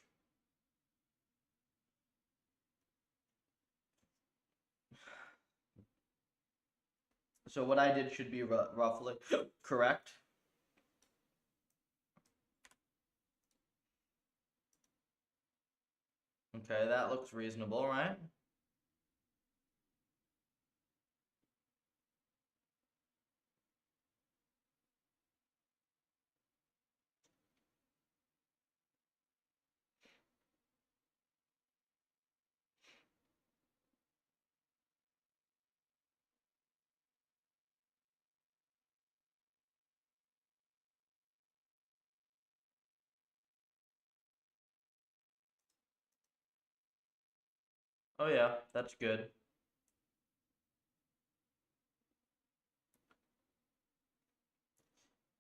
S1: So what I did should be roughly correct. Okay, that looks reasonable, right? Oh yeah, that's good.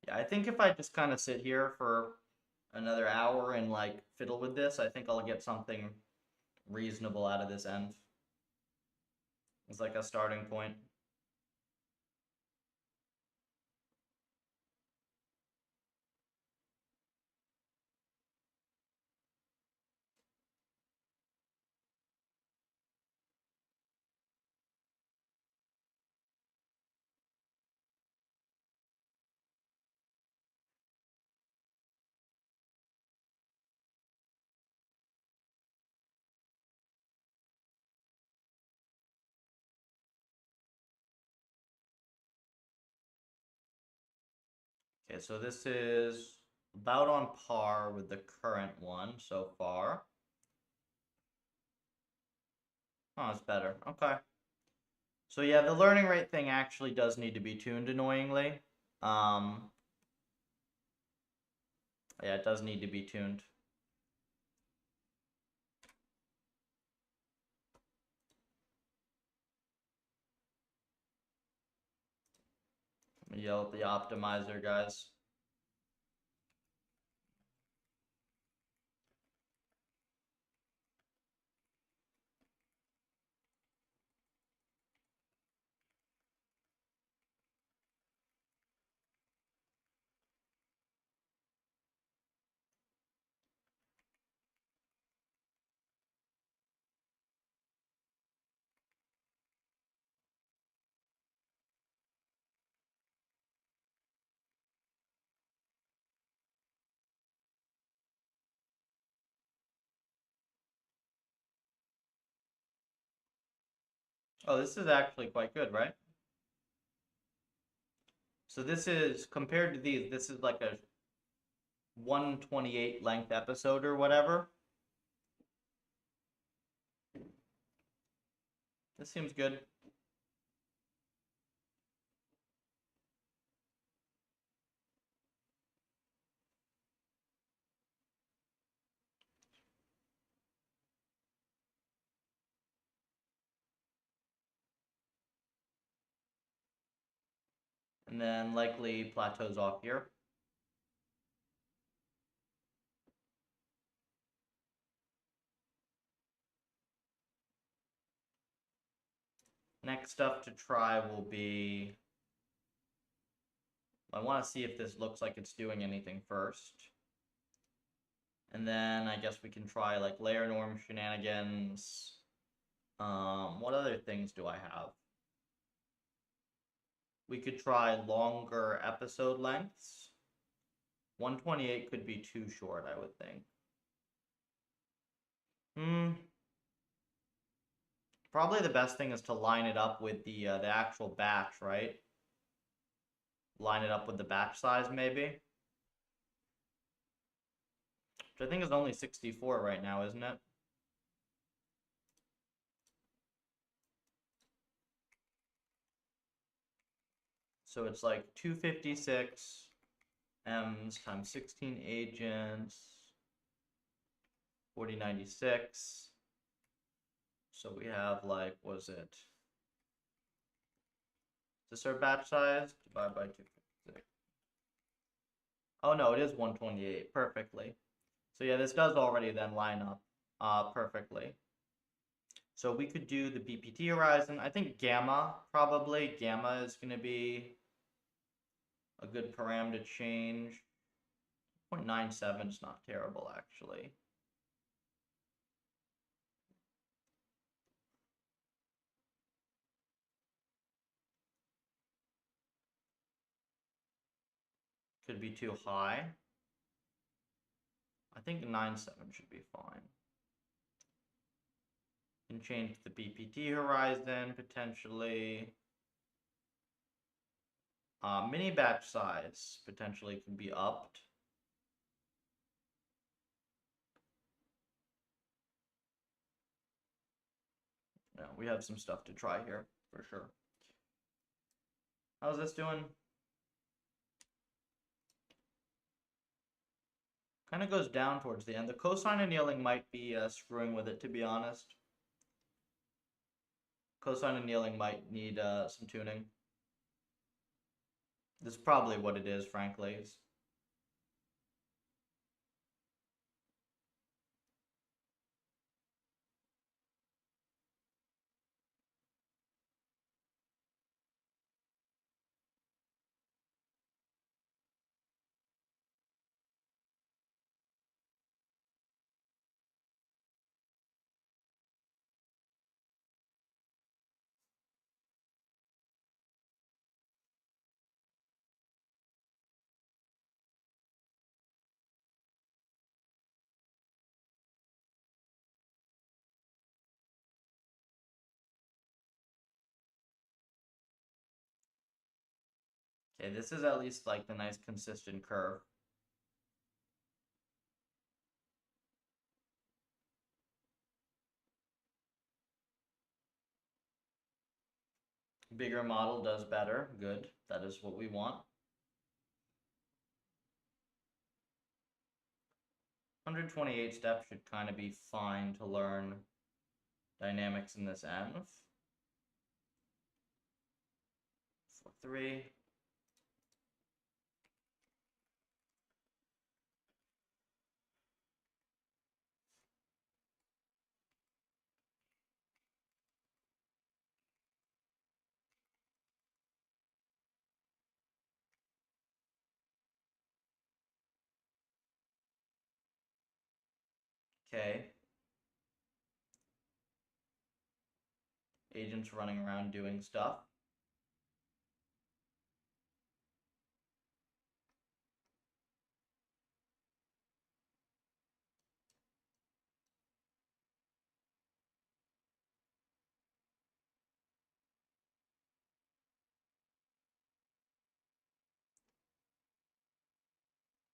S1: Yeah, I think if I just kind of sit here for another hour and like fiddle with this, I think I'll get something reasonable out of this end. It's like a starting point. Okay, so this is about on par with the current one so far. Oh, it's better. Okay. So yeah, the learning rate thing actually does need to be tuned annoyingly. Um, yeah, it does need to be tuned. Yell at the optimizer, guys. Oh, this is actually quite good, right? So this is, compared to these, this is like a 128 length episode or whatever. This seems good. And then likely plateaus off here. Next stuff to try will be, I want to see if this looks like it's doing anything first. And then I guess we can try like layer norm shenanigans. What other things do I have? We could try longer episode lengths. 128 could be too short, I would think. Probably the best thing is to line it up with the actual batch, right? Line it up with the batch size, maybe. Which I think is only 64 right now, isn't it? So it's like 256 M's times 16 agents, 4096. So we have like, what is it? Is this our batch size? Divided by 256. Oh no, it is 128 perfectly. So yeah, this does already then line up perfectly. So we could do the BPT horizon. I think gamma, probably. Gamma is going to be a good param to change. 0.97 is not terrible, actually. Could be too high. I think 9.7 should be fine. Can change the BPT horizon, potentially. Mini batch size, potentially could be upped. Yeah, we have some stuff to try here, for sure. How's this doing? Kind of goes down towards the end. The cosine annealing might be screwing with it, to be honest. Cosine annealing might need some tuning. This is probably what it is, frankly. Okay, this is at least like the nice consistent curve. Bigger model does better. Good. That is what we want. 128 steps should kind of be fine to learn dynamics in this N. 4-3. Okay. Agents running around doing stuff.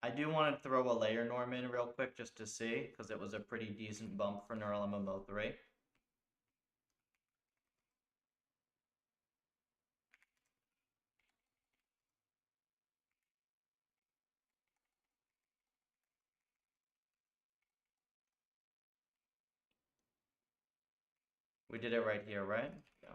S1: I do want to throw a layer norm in real quick just to see, because it was a pretty decent bump for neural MMO 3. We did it right here, right? Yeah.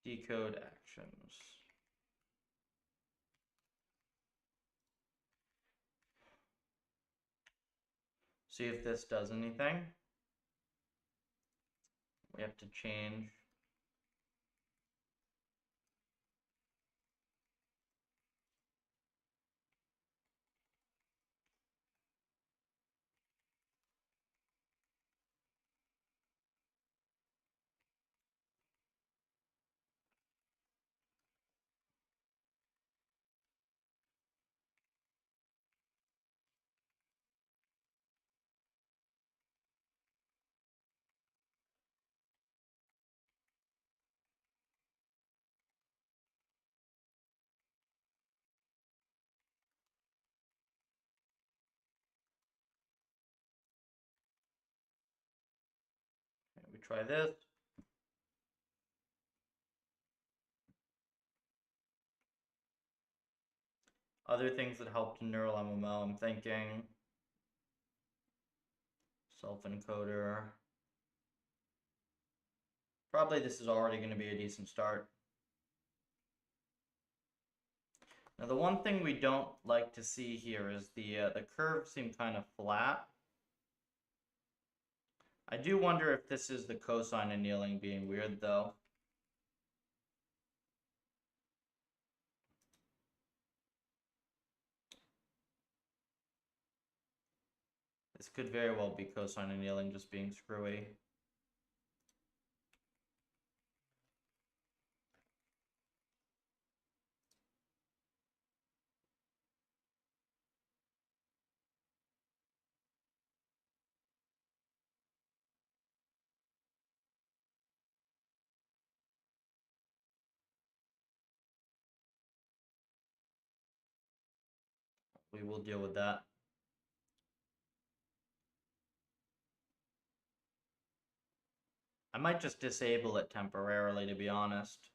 S1: Decode actions. See if this does anything. We have to change. Okay, we try this. Other things that helped in neural MMO, I'm thinking. Self-encoder. Probably this is already going to be a decent start. Now the one thing we don't like to see here is the curves seem kind of flat. I do wonder if this is the cosine annealing being weird though. This could very well be cosine annealing just being screwy. We will deal with that. I might just disable it temporarily, to be honest.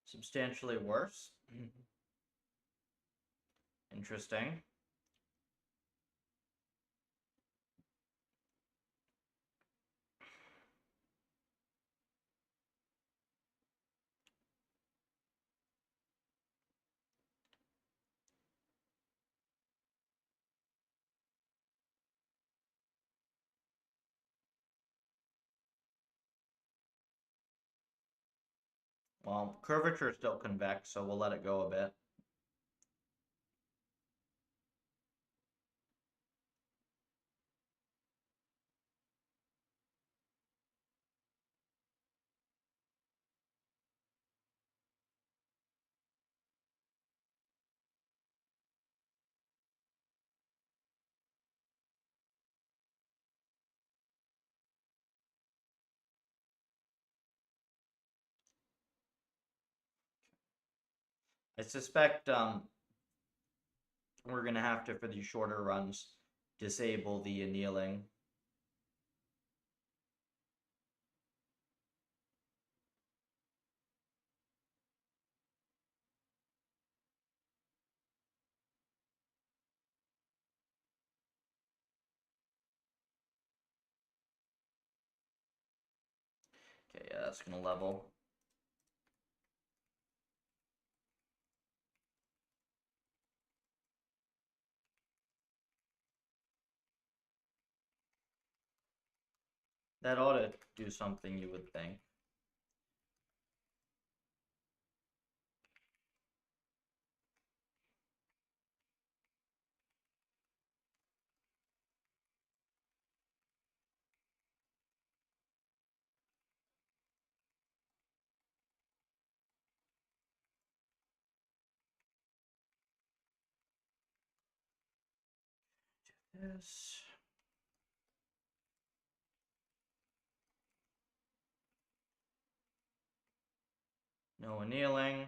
S1: Substantially worse. Interesting. Well, curvature is still convex, so we'll let it go a bit. I suspect we're going to have to, for these shorter runs, disable the annealing. Okay, yeah, that's going to level. That ought to do something, you would think. Yes. No annealing.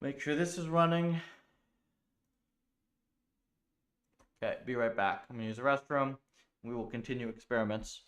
S1: Make sure this is running. Okay, be right back. I'm going to use the restroom. We will continue experiments.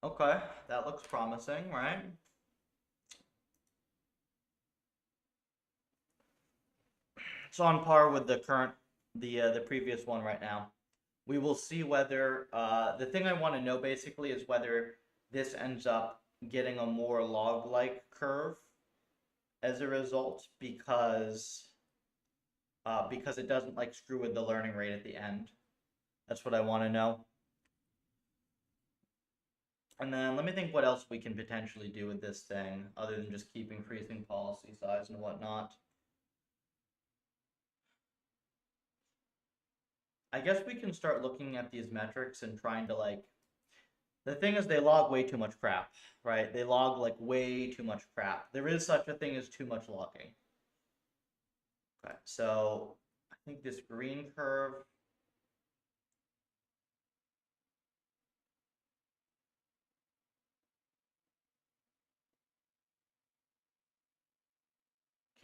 S1: Okay, that looks promising, right? It's on par with the previous one right now. We will see whether the thing I want to know basically is whether this ends up getting a more log-like curve as a result, because it doesn't like screw with the learning rate at the end. That's what I want to know. And then let me think what else we can potentially do with this thing, other than just keep increasing policy size and whatnot. I guess we can start looking at these metrics and trying to like, the thing is they log way too much crap, right? They log like way too much crap. There is such a thing as too much logging. Okay, so I think this green curve,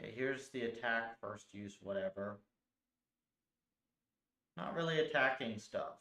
S1: okay, here's the attack, first use, whatever. Not really attacking stuff.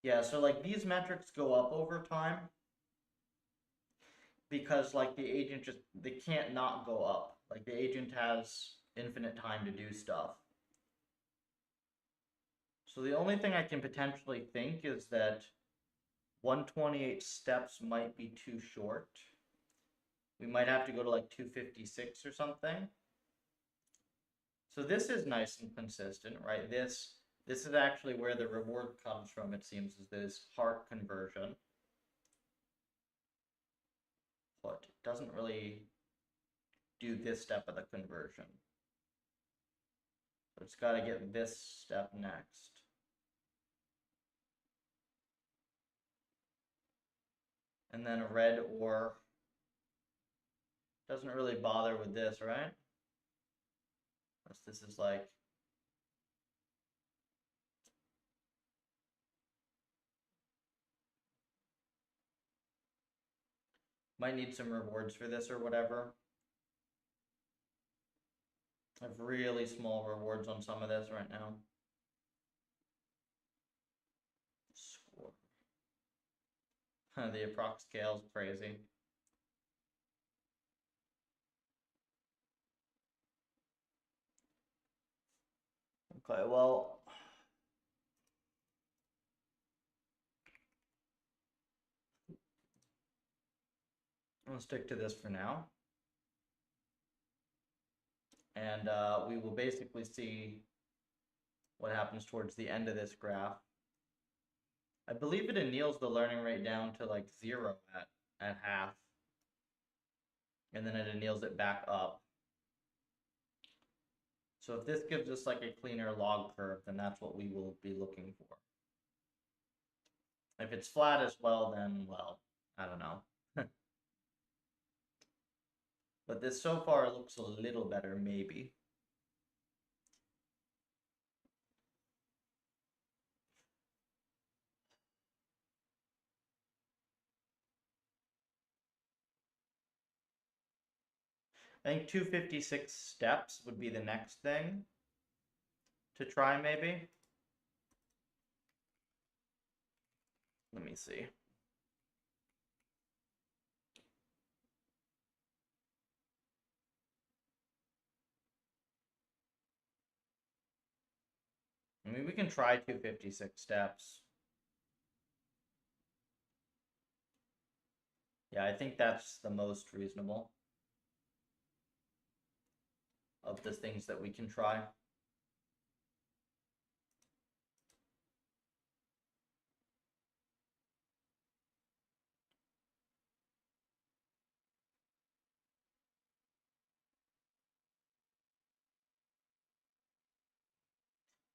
S1: Yeah, so like these metrics go up over time because like the agent just, they can't not go up. Like the agent has infinite time to do stuff. So the only thing I can potentially think is that 128 steps might be too short. We might have to go to like 256 or something. So this is nice and consistent, right? This is actually where the reward comes from, it seems, is this heart conversion. But it doesn't really do this step of the conversion. So it's got to get this step next. And then a red ore doesn't really bother with this, right? Unless this is like, might need some rewards for this or whatever. I have really small rewards on some of this right now. Score. The approx scale is crazy. Okay, well, I'll stick to this for now. And we will basically see what happens towards the end of this graph. I believe it anneals the learning rate down to like 0 at half. And then it anneals it back up. So if this gives us like a cleaner log curve, then that's what we will be looking for. If it's flat as well, then, well, I don't know. But this so far looks a little better, maybe. I think 256 steps would be the next thing to try, maybe. Let me see. I mean, we can try 256 steps. Yeah, I think that's the most reasonable of the things that we can try.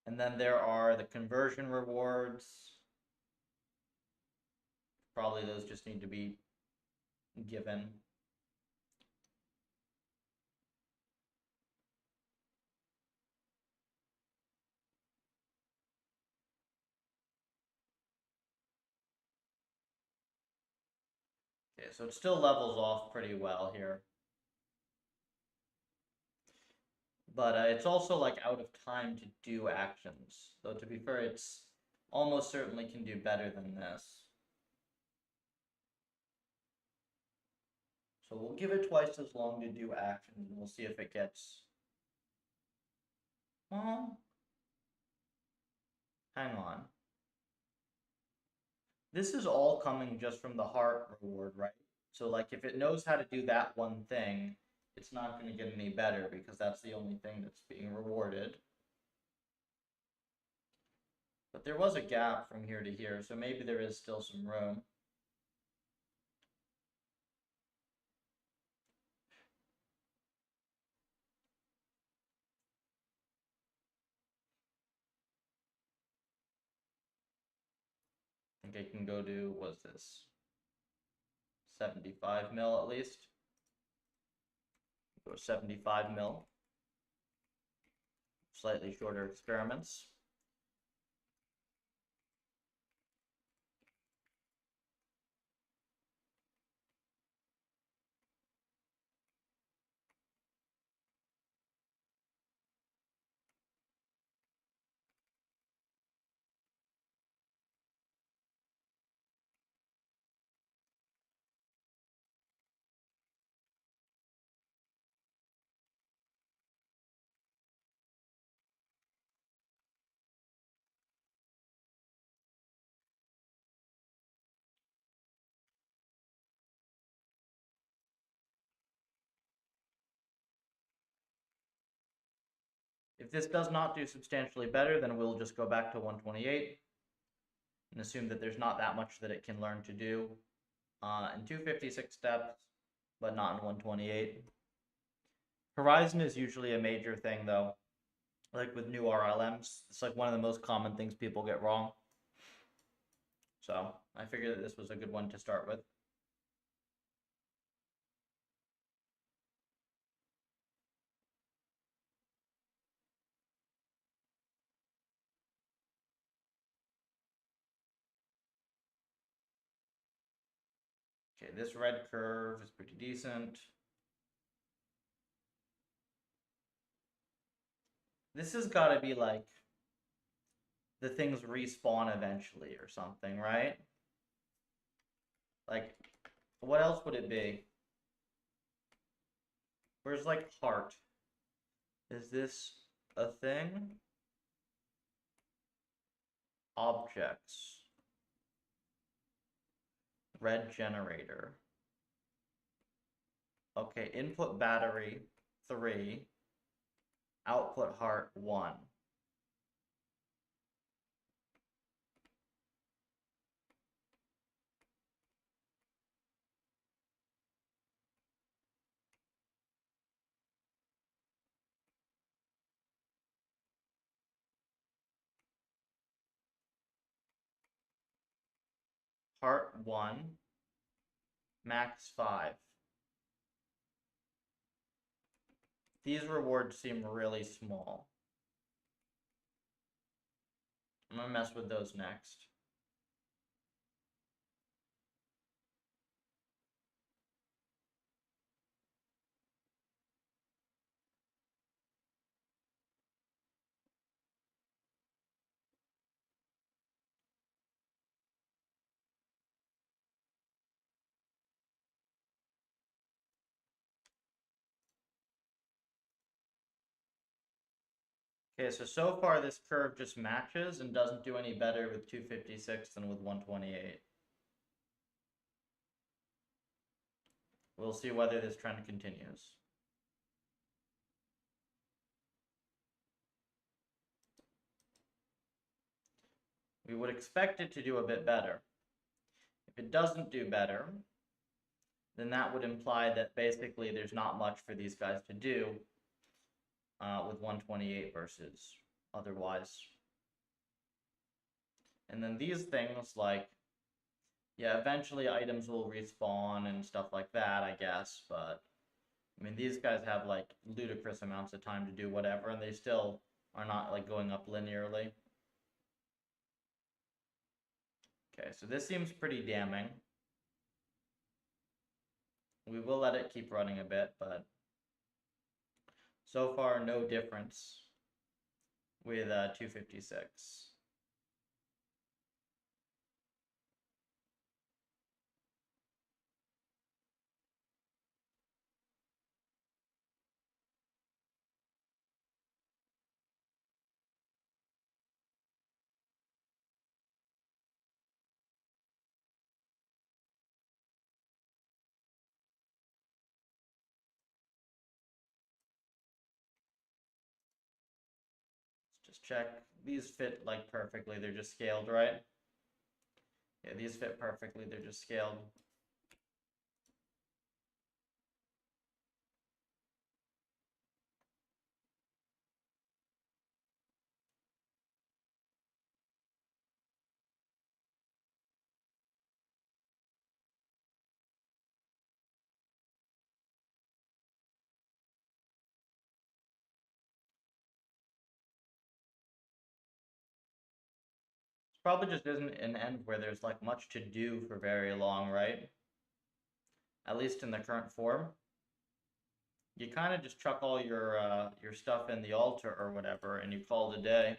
S1: And then there are the conversion rewards. Probably those just need to be given. Okay, so it still levels off pretty well here. But it's also like out of time to do actions. Though to be fair, it's almost certainly can do better than this. So we'll give it twice as long to do actions, and we'll see if it gets... Well, hang on. This is all coming just from the heart reward, right? So, like, if it knows how to do that one thing, it's not going to get any better because that's the only thing that's being rewarded. But there was a gap from here to here, so maybe there is still some room. I think I can go to, what's this? 75 mil at least. Go 75 mil. Slightly shorter experiments. If this does not do substantially better, then we'll just go back to 128 and assume that there's not that much that it can learn to do in 256 steps, but not in 128. Horizon is usually a major thing, though. Like with new RLMs, it's like one of the most common things people get wrong. So I figured that this was a good one to start with. Okay, this red curve is pretty decent. This has got to be like the things respawn eventually or something, right? Like, what else would it be? Where's like heart? Is this a thing? Objects. Red generator. Okay, input battery 3. Output heart 1. Heart 1. Max 5. These rewards seem really small. I'm gonna mess with those next. Okay, so far this curve just matches and doesn't do any better with 256 than with 128. We'll see whether this trend continues. We would expect it to do a bit better. If it doesn't do better, then that would imply that basically there's not much for these guys to do with 128 versus otherwise. And then these things like, yeah, eventually items will respawn and stuff like that, I guess, but I mean, these guys have like ludicrous amounts of time to do whatever, and they still are not like going up linearly. Okay, so this seems pretty damning. We will let it keep running a bit, but so far no difference with 256. check. These fit like perfectly. They're just scaled, right? Yeah, these fit perfectly. They're just scaled. Probably just isn't an end where there's like much to do for very long, right? At least in the current form. You kind of just chuck all your stuff in the altar or whatever, and you call it a day.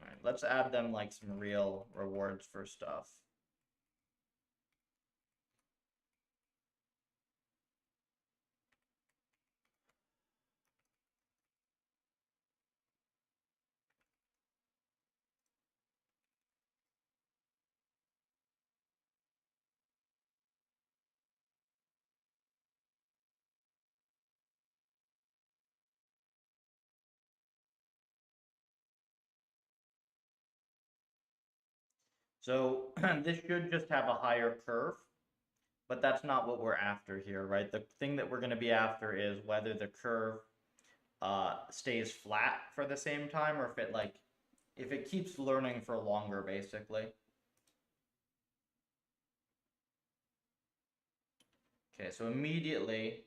S1: All right, let's add them like some real rewards for stuff. So this should just have a higher curve, but that's not what we're after here, right? The thing that we're going to be after is whether the curve stays flat for the same time, or if it keeps learning for longer, basically. Okay, so immediately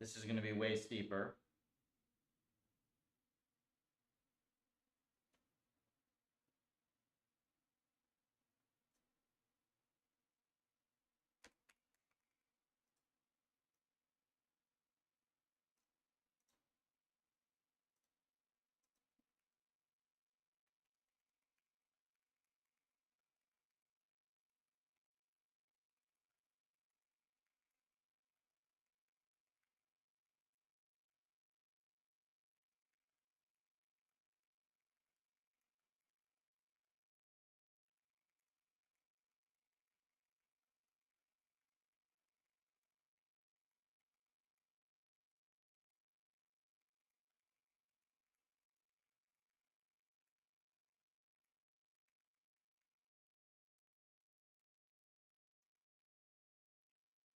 S1: this is going to be way steeper.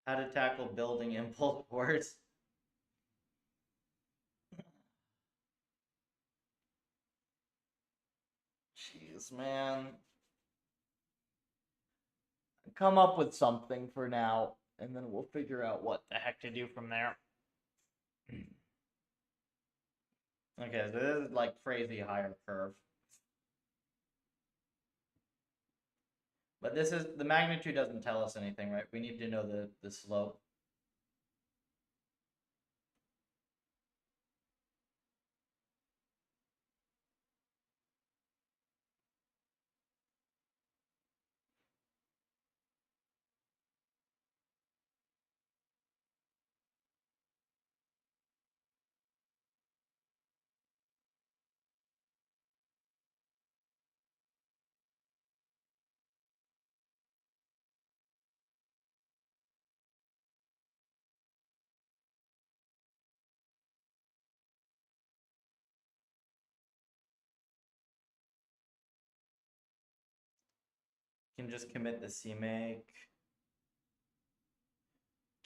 S1: How to tackle building impulse wars. Jeez, man. Come up with something for now, and then we'll figure out what the heck to do from there. Okay, so this is like crazy higher curve. But this is, the magnitude doesn't tell us anything, right? We need to know the slope. You can just commit the CMake.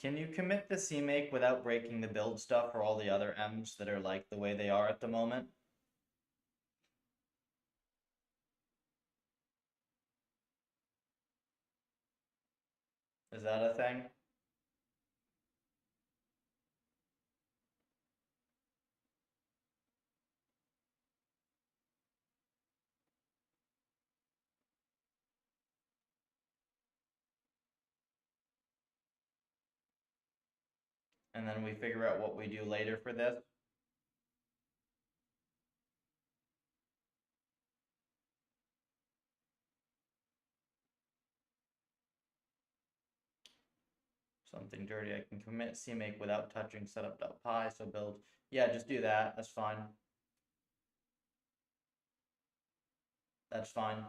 S1: Can you commit the CMake without breaking the build stuff for all the other M's that are like the way they are at the moment? Is that a thing? And then we figure out what we do later for this. Something dirty. I can commit CMake without touching setup.py, so build. Yeah, just do that. That's fine. That's fine.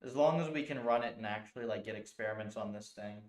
S1: As long as we can run it and actually like get experiments on this thing.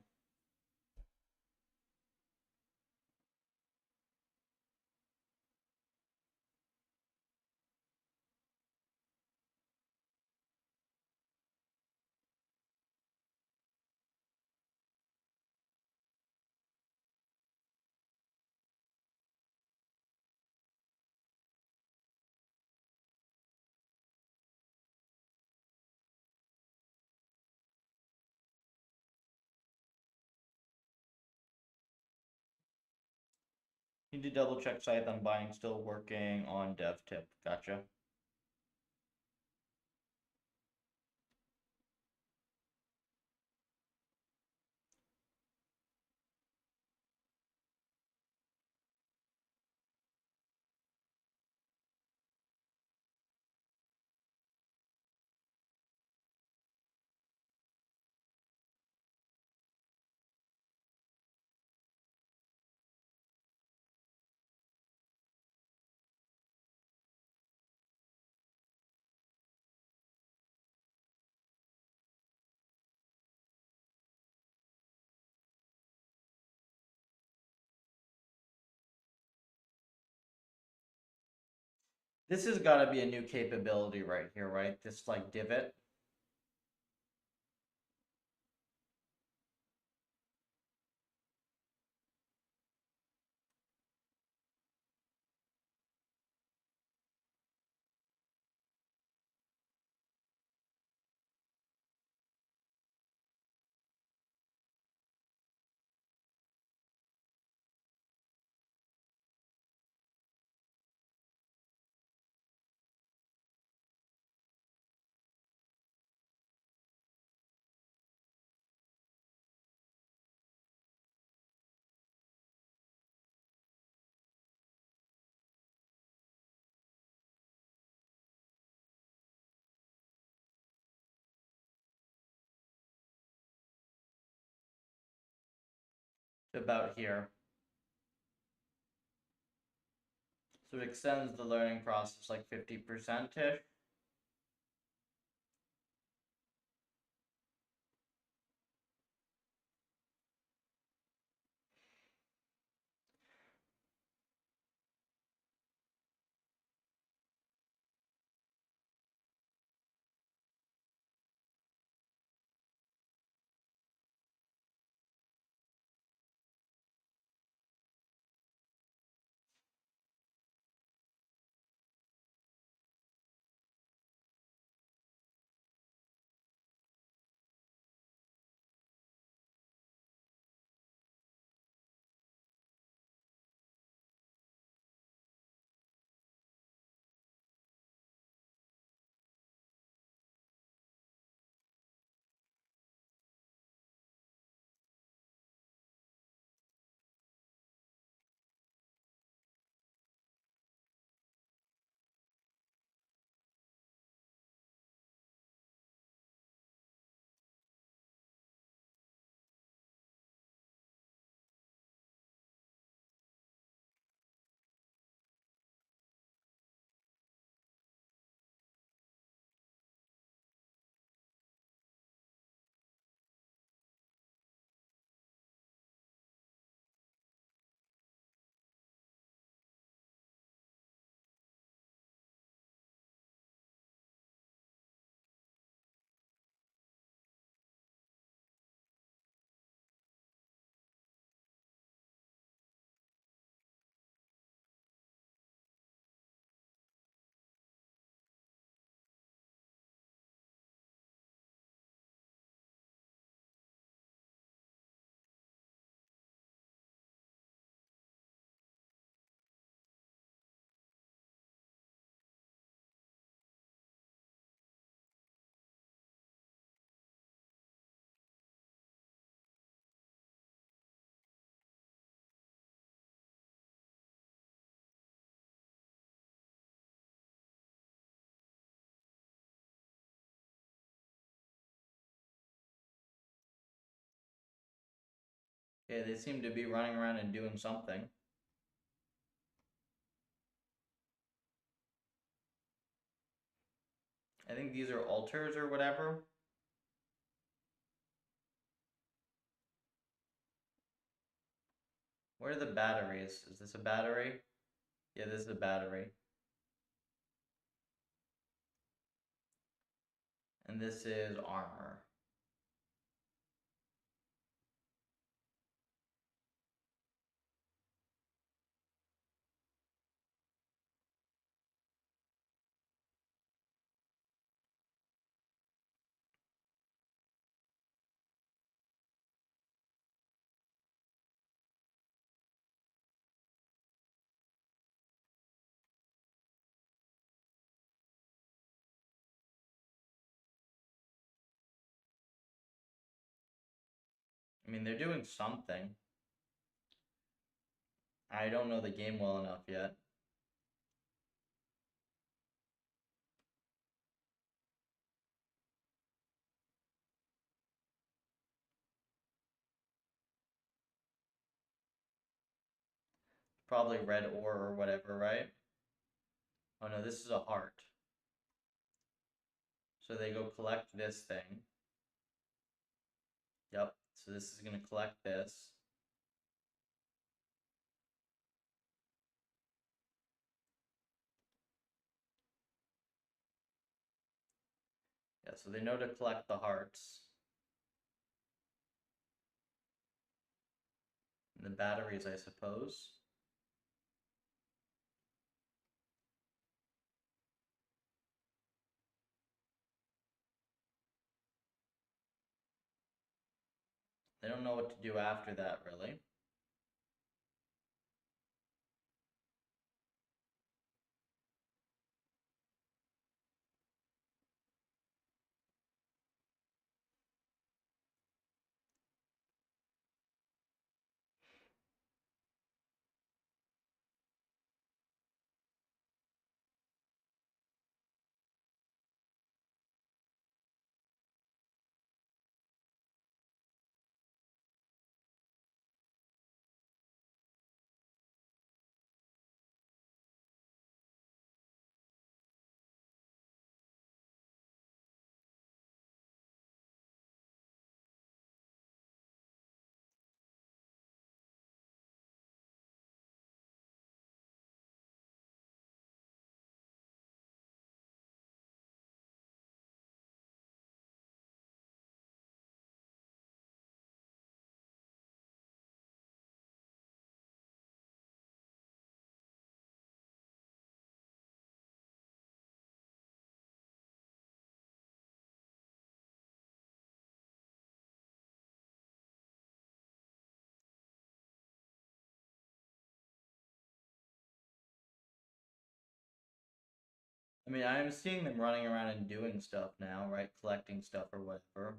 S1: Need to double check site on buying, still working on dev tip. Gotcha. This has got to be a new capability right here, right? This like divot. To about here. So it extends the learning process like 50%-ish. Okay, they seem to be running around and doing something. I think these are altars or whatever. Where are the batteries? Is this a battery? Yeah, this is a battery. And this is armor. mean, they're doing something. I don't know the game well enough yet. Probably red ore or whatever, right? Oh no, this is a heart. So they go collect this thing. Yep, so this is going to collect this. Yeah, so they know to collect the hearts. And the batteries, I suppose. They don't know what to do after that, really. I mean, I'm seeing them running around and doing stuff now, right? Collecting stuff or whatever.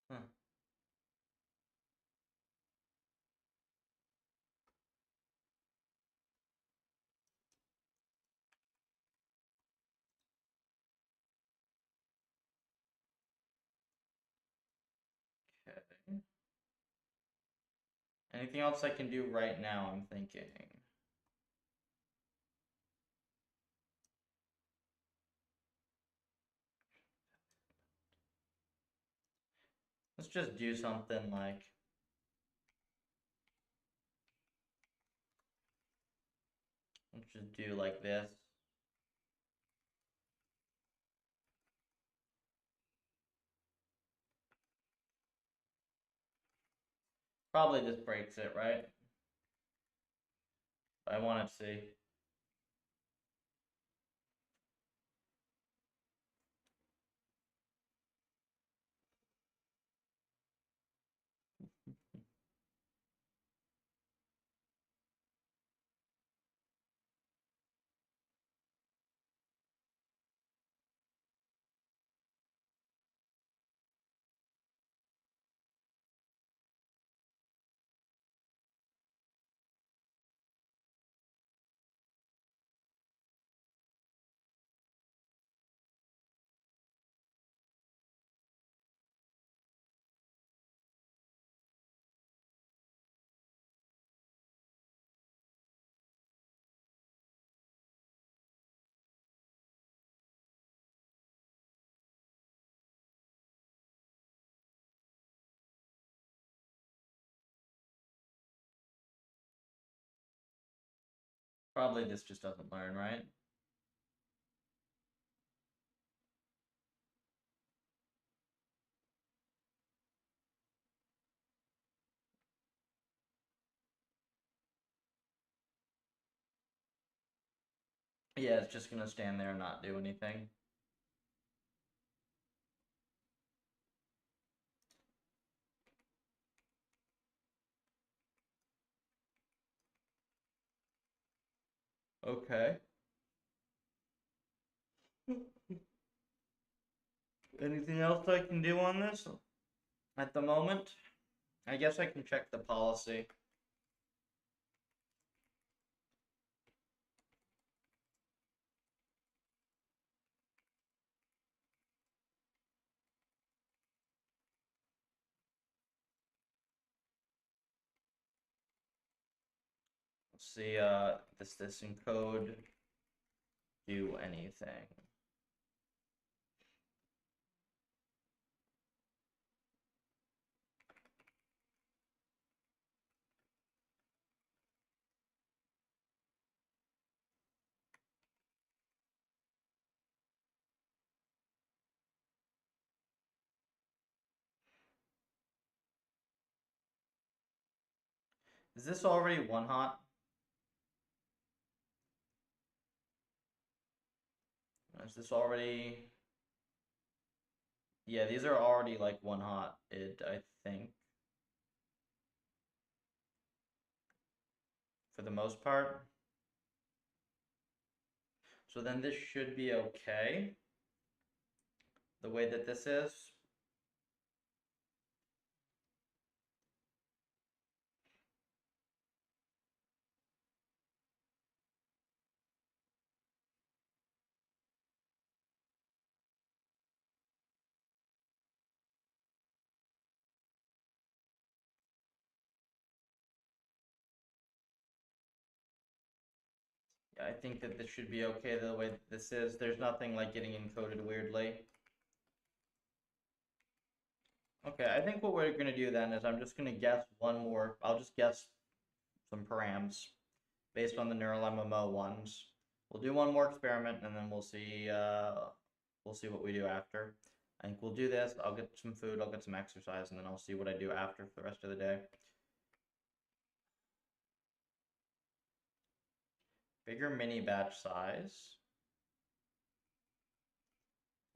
S1: Huh. Okay. Anything else I can do right now, I'm thinking. Let's just do something like... Let's just do like this. Probably this breaks it, right? I want to see. Probably this just doesn't learn, right? Yeah, it's just gonna stand there and not do anything. Okay. Anything else I can do on this at the moment? I guess I can check the policy. Let's see, this encode do anything. Is this already one hot? Is this already... Yeah, these are already like one hot, I think. For the most part. So then this should be okay. The way that this is. Yeah, I think that this should be okay the way that this is. There's nothing like getting encoded weirdly. Okay, I think what we're gonna do then is I'm just gonna guess one more. I'll just guess some params based on the neural MMO ones. We'll do one more experiment and then we'll see what we do after. I think we'll do this. I'll get some food, I'll get some exercise, and then I'll see what I do after for the rest of the day. Bigger mini batch size.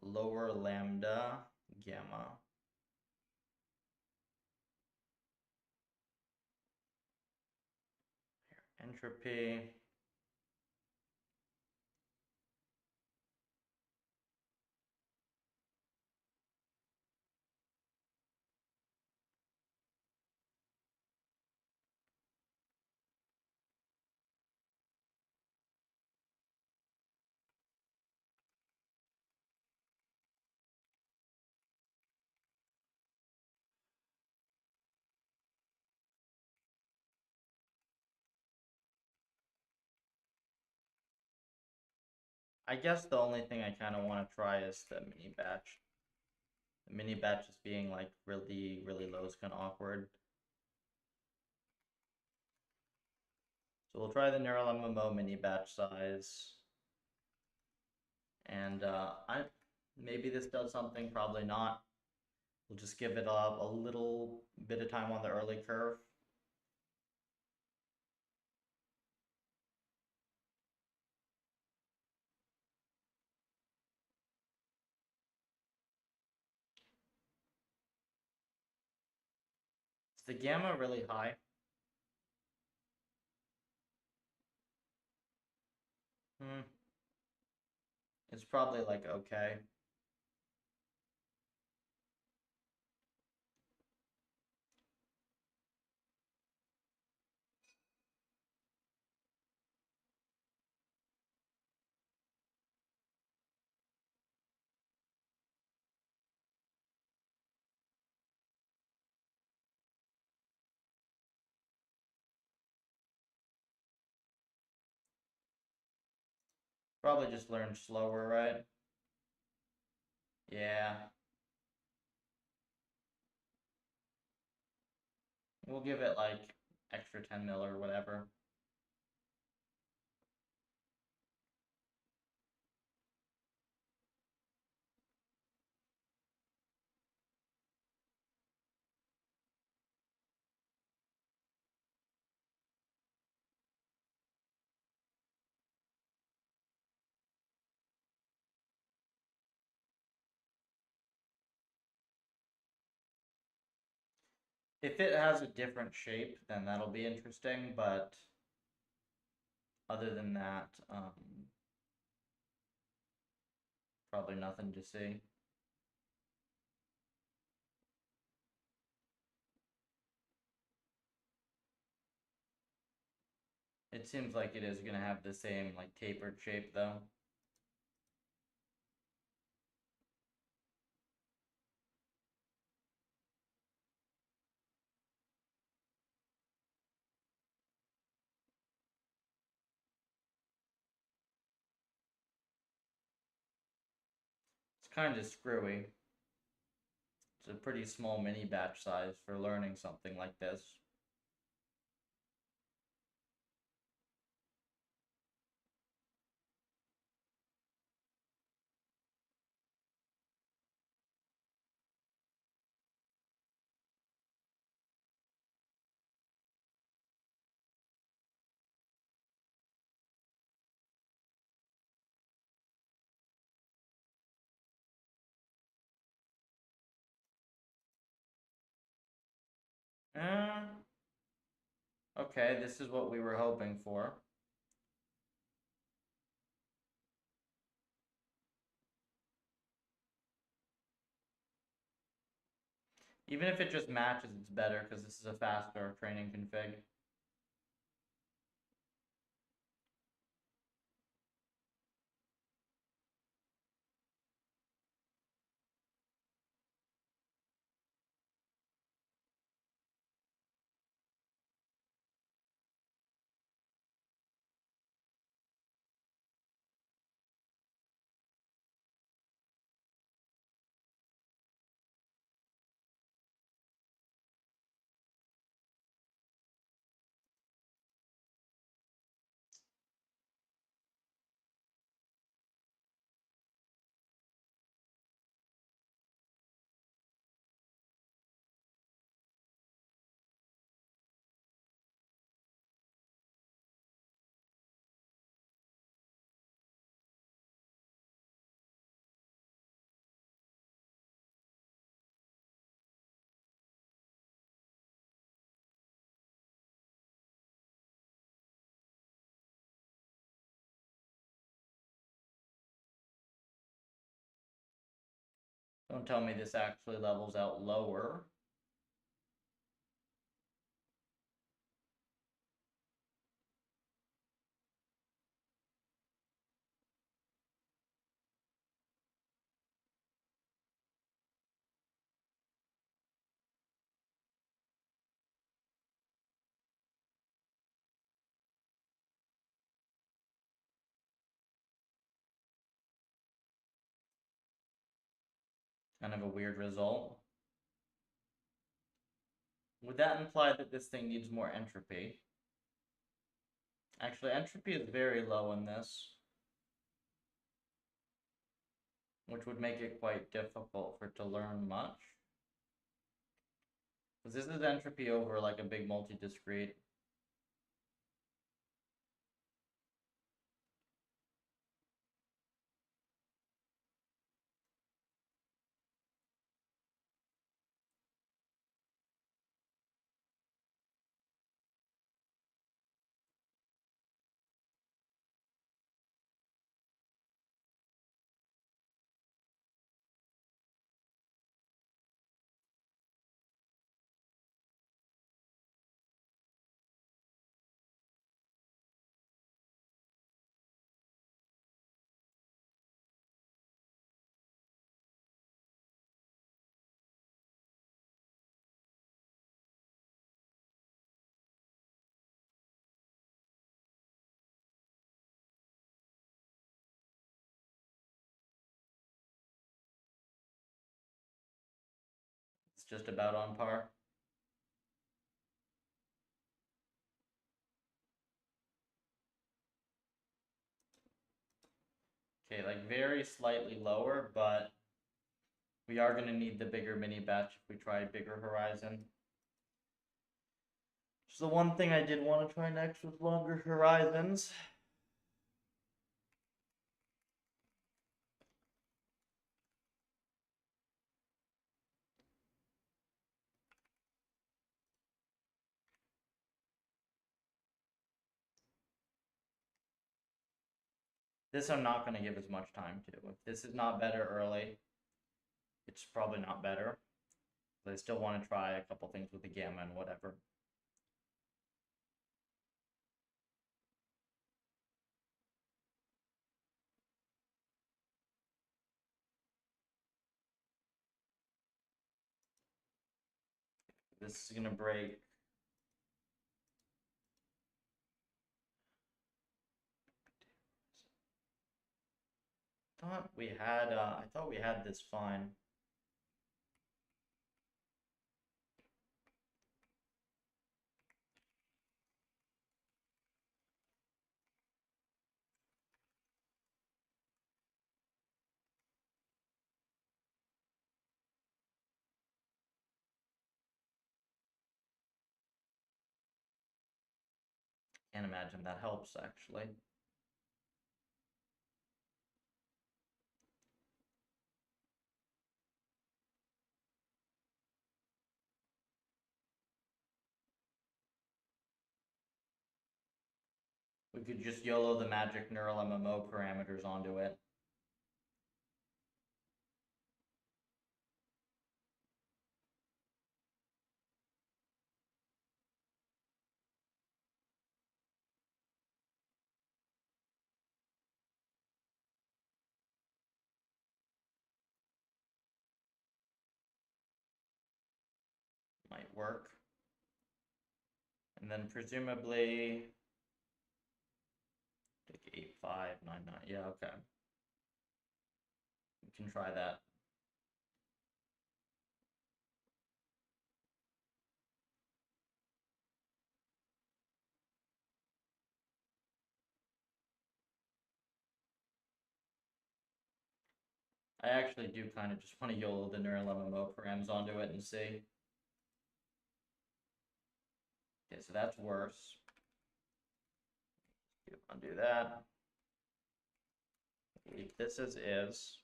S1: Lower lambda gamma. Entropy. I guess the only thing I kind of want to try is the mini batch. The mini batch just being like really, really low is kind of awkward. So we'll try the neural MMO mini batch size. And maybe this does something, probably not. We'll just give it a little bit of time on the early curve. Is the gamma really high? It's probably like okay. Probably just learn slower, right? Yeah. We'll give it like extra 10 mil or whatever. If it has a different shape, then that'll be interesting, but other than that, probably nothing to see. It seems like it is going to have the same, like, tapered shape, though. It's kind of screwy. It's a pretty small mini batch size for learning something like this. Okay, this is what we were hoping for. Even if it just matches, it's better because this is a faster training config. Don't tell me this actually levels out lower. Kind of a weird result. Would that imply that this thing needs more entropy? Actually, entropy is very low in this, which would make it quite difficult for it to learn much. Because this is entropy over like a big multi-discrete. It's just about on par. Okay, like very slightly lower, but we are going to need the bigger mini batch if we try bigger horizon. Which is the one thing I did want to try next with longer horizons. This I'm not going to give as much time to. If this is not better early, it's probably not better. But I still want to try a couple things with the gamma and whatever. This is going to break. I thought we had this fine. Can't imagine that helps, actually. We could just YOLO the magic neural MMO parameters onto it. Might work. And then presumably take 8, 5, 9, 9. Yeah, okay. We can try that. I actually do kind of just want to YOLO the neural MMO params onto it and see. Okay, so that's worse. Undo that. Leave this as is.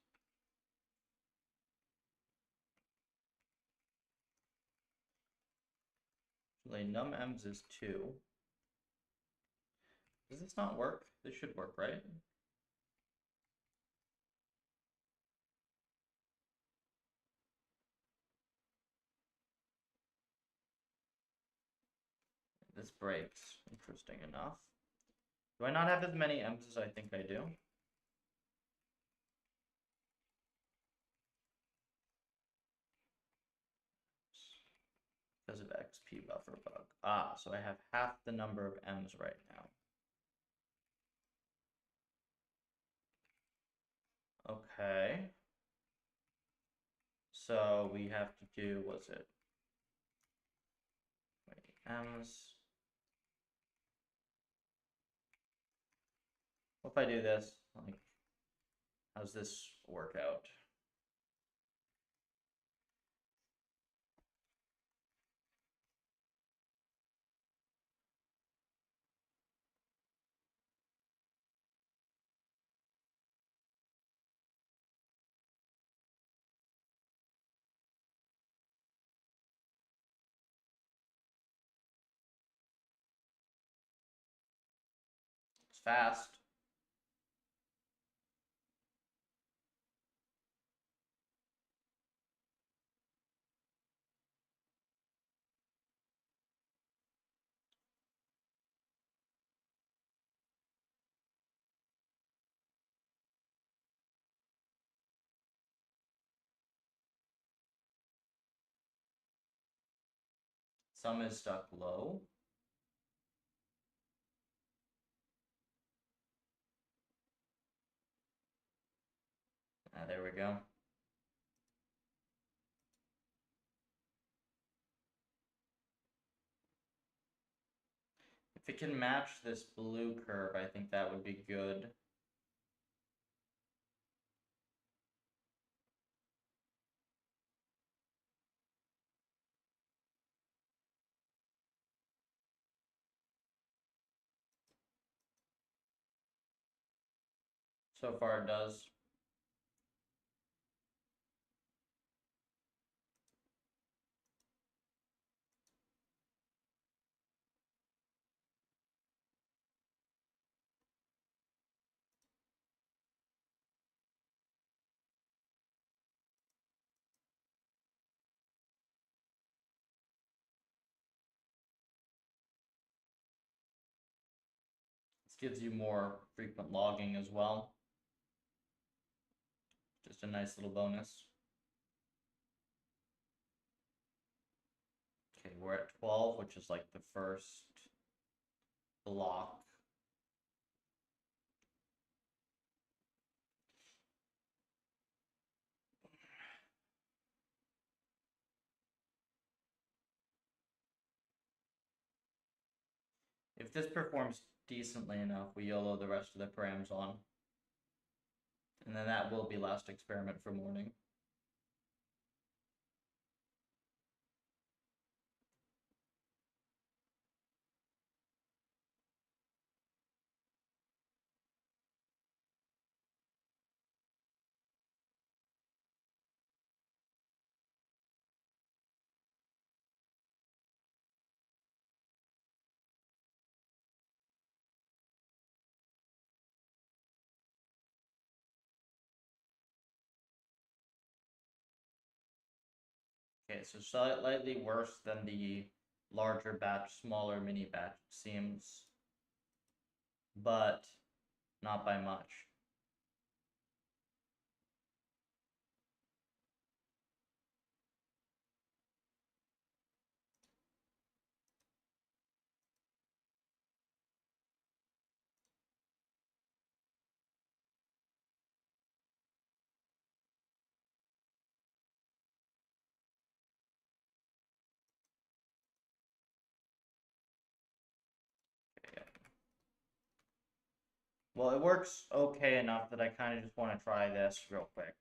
S1: Actually, num_ems is 2. Does this not work? This should work, right? This breaks. Interesting enough. Do I not have as many M's as I think I do? Because of XP buffer bug. Ah, so I have half the number of M's right now. Okay. So we have to do, what's it? Wait, M's. What if I do this? Like, how's this work out? It's fast. Some is stuck low. Ah, there we go. If it can match this blue curve, I think that would be good. So far it does. Gives you more frequent logging as well. Just a nice little bonus. Okay, we're at 12, which is like the first block. If this performs decently enough, we YOLO the rest of the params on. And then that will be last experiment for morning. Okay, so slightly worse than the larger batch, smaller mini batch, it seems, but not by much. Well, it works okay enough that I kind of just want to try this real quick.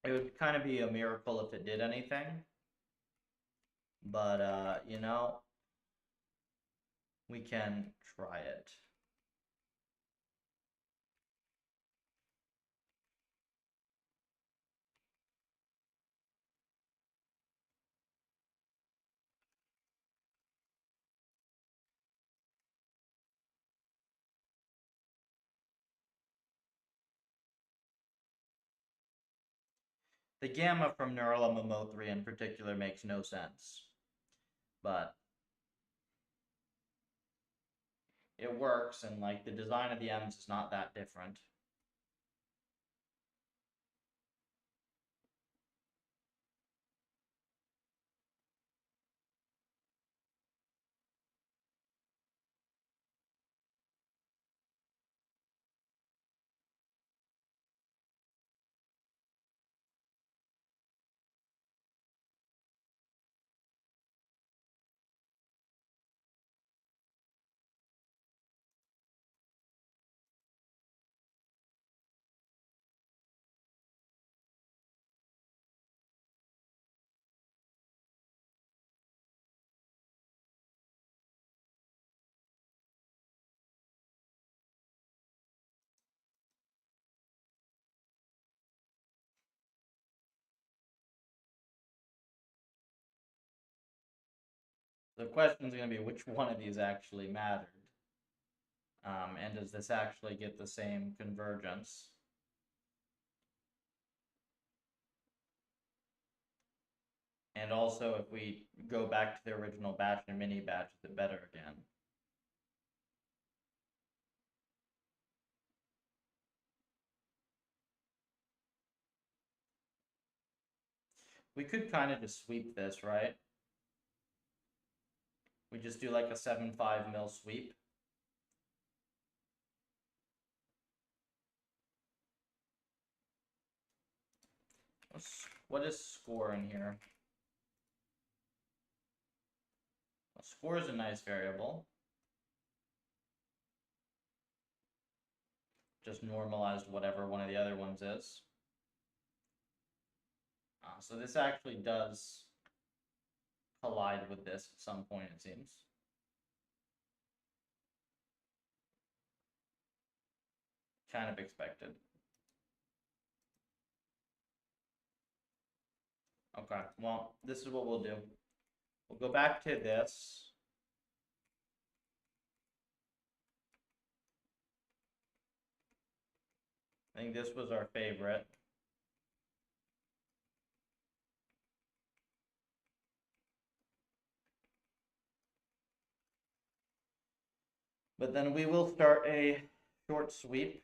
S1: It would kind of be a miracle if it did anything. But, you know, we can try it. The gamma from Neuralum Mo3 in particular makes no sense. But it works, and like the design of the M's is not that different. The question is going to be which one of these actually mattered. And does this actually get the same convergence? And also, if we go back to the original batch and mini batch, is it better again? We could kind of just sweep this, right? We just do like a 7.5 mil sweep. What is score in here? Well, score is a nice variable. Just normalized whatever one of the other ones is. So this actually does collide with this at some point, it seems. Kind of expected. Okay, well, this is what we'll do. We'll go back to this. I think this was our favorite. But then we will start a short sweep.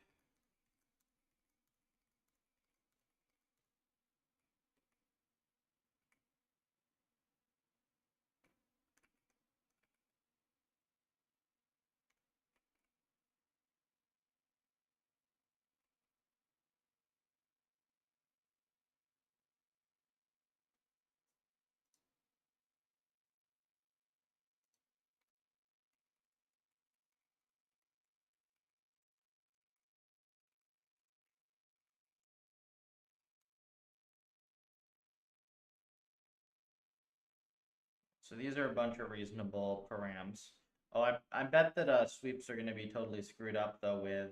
S1: So these are a bunch of reasonable params. Oh, I bet that sweeps are going to be totally screwed up though with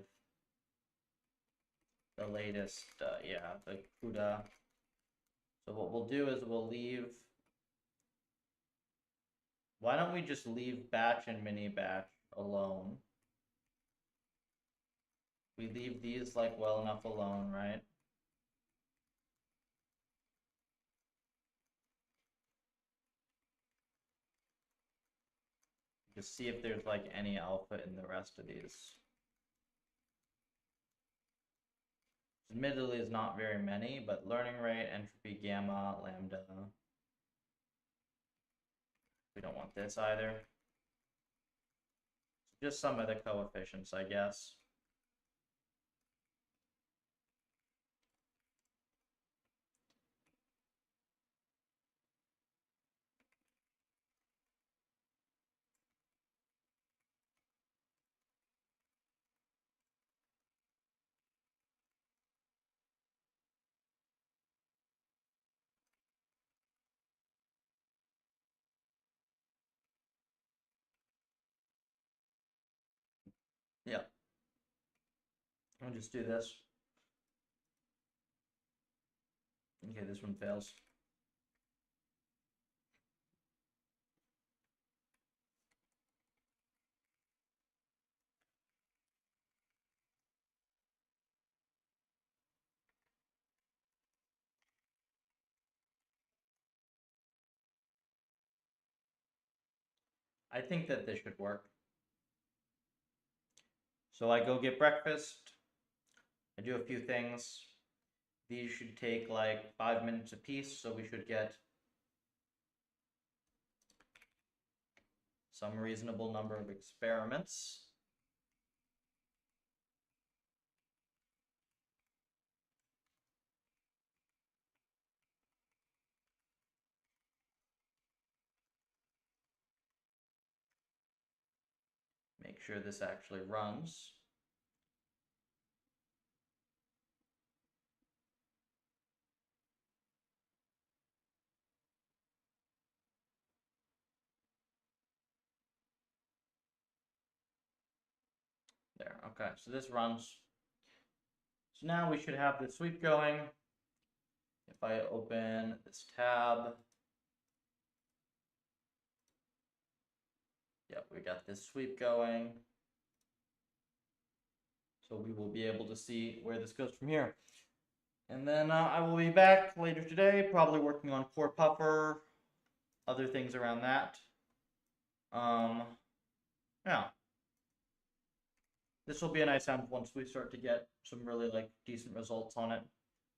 S1: the latest, yeah, the CUDA. So what we'll do is we'll leave. Why don't we just leave batch and mini batch alone? We leave these like well enough alone, right? Just see if there's like any alpha in the rest of these. Admittedly, is not very many, but learning rate, entropy, gamma, lambda. We don't want this either. Just some of the coefficients, I guess. Yeah. I'll just do this. Okay, this one fails. I think that this should work. So I go get breakfast. I do a few things. These should take like 5 minutes apiece, so we should get some reasonable number of experiments. Make sure this actually runs. There, okay, so this runs. So now we should have the sweep going. If I open this tab, yep, we got this sweep going. So we will be able to see where this goes from here. And then I will be back later today, probably working on core puffer, other things around that. Yeah. This will be a nice sample once we start to get some really like decent results on it.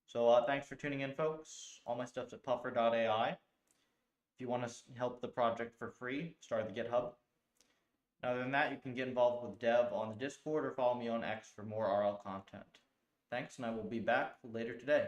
S1: So thanks for tuning in, folks. All my stuff's at puffer.ai. If you want to help the project for free, start the GitHub. Other than that, you can get involved with dev on the Discord or follow me on X for more RL content. Thanks, and I will be back later today.